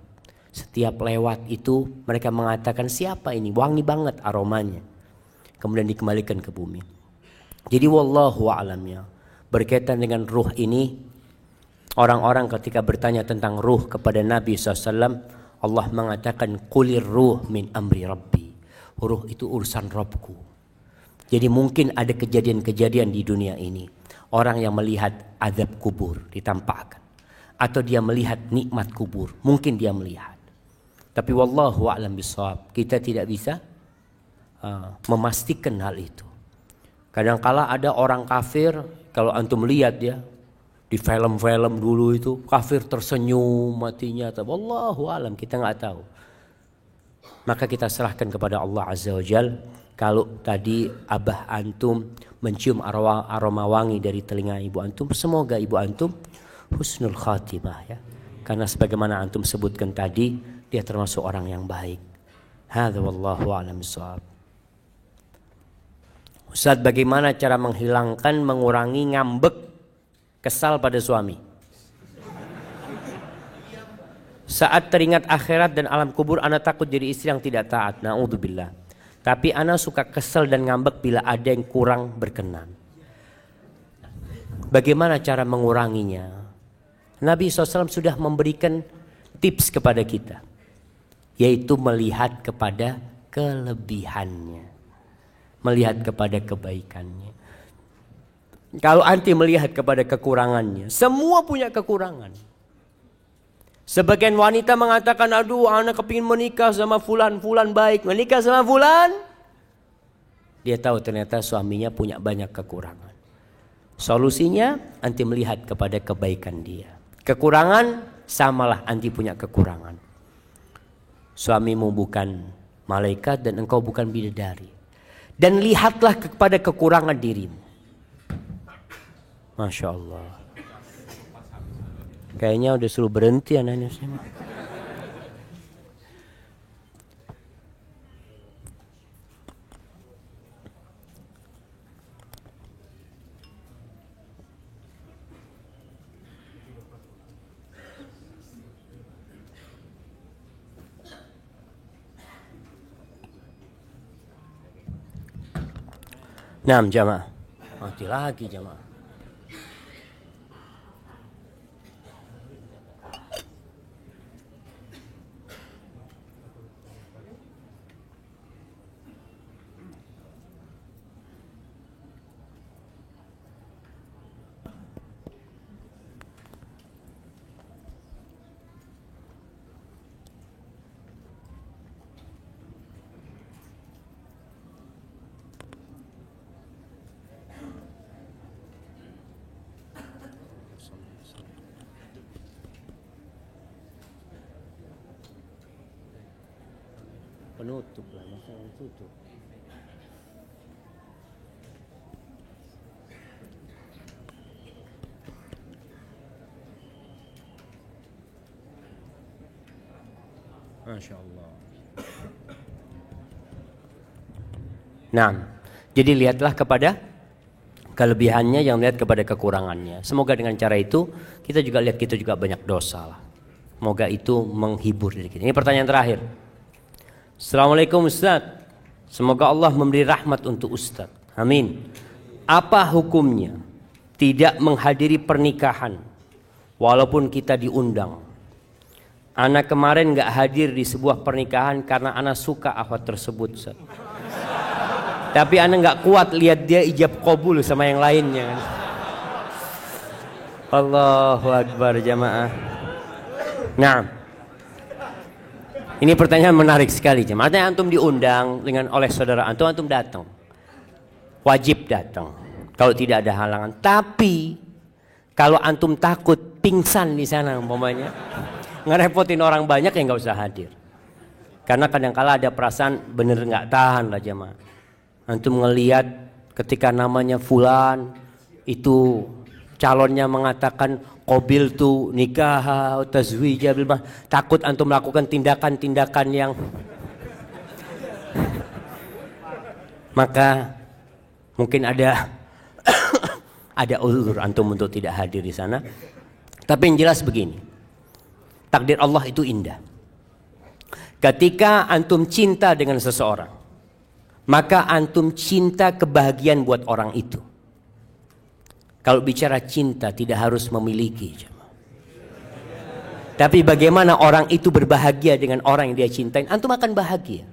Setiap lewat itu mereka mengatakan siapa ini, wangi banget aromanya. Kemudian dikembalikan ke bumi. Jadi wallahu a'lamnya, berkaitan dengan ruh ini, orang-orang ketika bertanya tentang ruh kepada Nabi SAW, Allah mengatakan qulir ruh min amri rabbi. Ruh itu urusan Rabbku. Jadi mungkin ada kejadian-kejadian di dunia ini, orang yang melihat azab kubur ditampakkan, atau dia melihat nikmat kubur, mungkin dia melihat. Tapi wallahu a'lam bishawab, kita tidak bisa memastikan hal itu. Kadangkala ada orang kafir, kalau antum lihat ya, di film-film dulu itu kafir tersenyum matinya, wallahu alam, kita nggak tahu. Maka kita serahkan kepada Allah Azza wa Jal. Kalau tadi abah antum mencium aroma wangi dari telinga ibu antum, semoga ibu antum husnul khatimah ya. Karena sebagaimana antum sebutkan tadi, dia termasuk orang yang baik. Hadza wallahu a'lam bishawab. Ustaz, bagaimana cara menghilangkan, mengurangi ngambek, kesal pada suami? Saat teringat akhirat dan alam kubur, ana takut jadi istri yang tidak taat. Na'udzubillah. Tapi ana suka kesal dan ngambek bila ada yang kurang berkenan. Bagaimana cara menguranginya? Nabi SAW sudah memberikan tips kepada kita, yaitu melihat kepada kelebihannya, melihat kepada kebaikannya. Kalau anti melihat kepada kekurangannya, semua punya kekurangan. Sebagian wanita mengatakan, aduh anak kepingin menikah sama fulan baik, menikah sama fulan. Dia tahu ternyata suaminya punya banyak kekurangan. Solusinya anti melihat kepada kebaikan dia. Kekurangan samalah anti punya kekurangan. Suamimu bukan malaikat dan engkau bukan bidadari. Dan lihatlah kepada kekurangan dirimu. Masya Allah. Kayaknya udah suruh berhenti anaknya sih. Nah, jamaah. Mati lagi jamaah. Penutup lah, masa tutup. Masya Allah. Nah, jadi lihatlah kepada kelebihannya, yang lihat kepada kekurangannya. Semoga dengan cara itu kita juga lihat kita juga banyak dosa lah. Semoga itu menghibur diri kita. Ini pertanyaan terakhir. Assalamualaikum Ustaz. Semoga Allah memberi rahmat untuk Ustaz. Amin. Apa hukumnya tidak menghadiri pernikahan walaupun kita diundang? Ana kemarin gak hadir di sebuah pernikahan karena ana suka akhwat tersebut, Ustaz. Tapi ana gak kuat lihat dia ijab qabul sama yang lainnya. Allahu Akbar jamaah. Nah, ini pertanyaan menarik sekali jemaah. Artinya antum diundang dengan oleh saudara antum, antum datang. Wajib datang. Kalau tidak ada halangan. Tapi kalau antum takut pingsan di sana umpamanya, ngerepotin orang banyak ya nggak usah hadir. Karena kadang-kala ada perasaan bener nggak tahan lah jemaah. Antum ngelihat ketika namanya fulan itu calonnya mengatakan qabil tu nikah tazwija bil mah, takut antum melakukan tindakan-tindakan yang maka mungkin ada ada uzur antum untuk tidak hadir di sana. Tapi yang jelas begini, takdir Allah itu indah. Ketika antum cinta dengan seseorang, maka antum cinta kebahagiaan buat orang itu. Kalau bicara cinta tidak harus memiliki. Tapi bagaimana orang itu berbahagia dengan orang yang dia cintai, antum akan bahagia.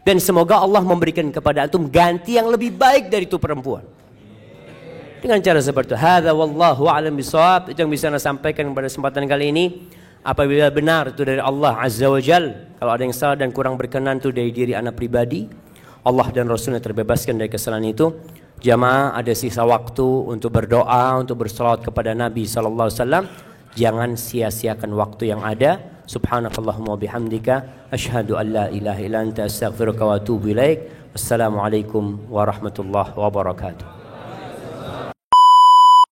Dan semoga Allah memberikan kepada antum ganti yang lebih baik dari itu perempuan. Dengan cara seperti itu. Hadza wallahu a'lam bishawab. Itu yang bisa saya sampaikan pada kesempatan kali ini. Apabila benar itu dari Allah Azza wa Jal, kalau ada yang salah dan kurang berkenan itu dari diri anak pribadi, Allah dan Rasulnya terbebaskan dari kesalahan itu. Jamaah, ada sisa waktu untuk berdoa, untuk berselawat kepada Nabi sallallahu alaihi wasallam. Jangan sia-siakan waktu yang ada. Subhanakallahumma bihamdika asyhadu an la ilaha illa anta astaghfiruka wa atubu ilaik. Wassalamualaikum warahmatullahi wabarakatuh.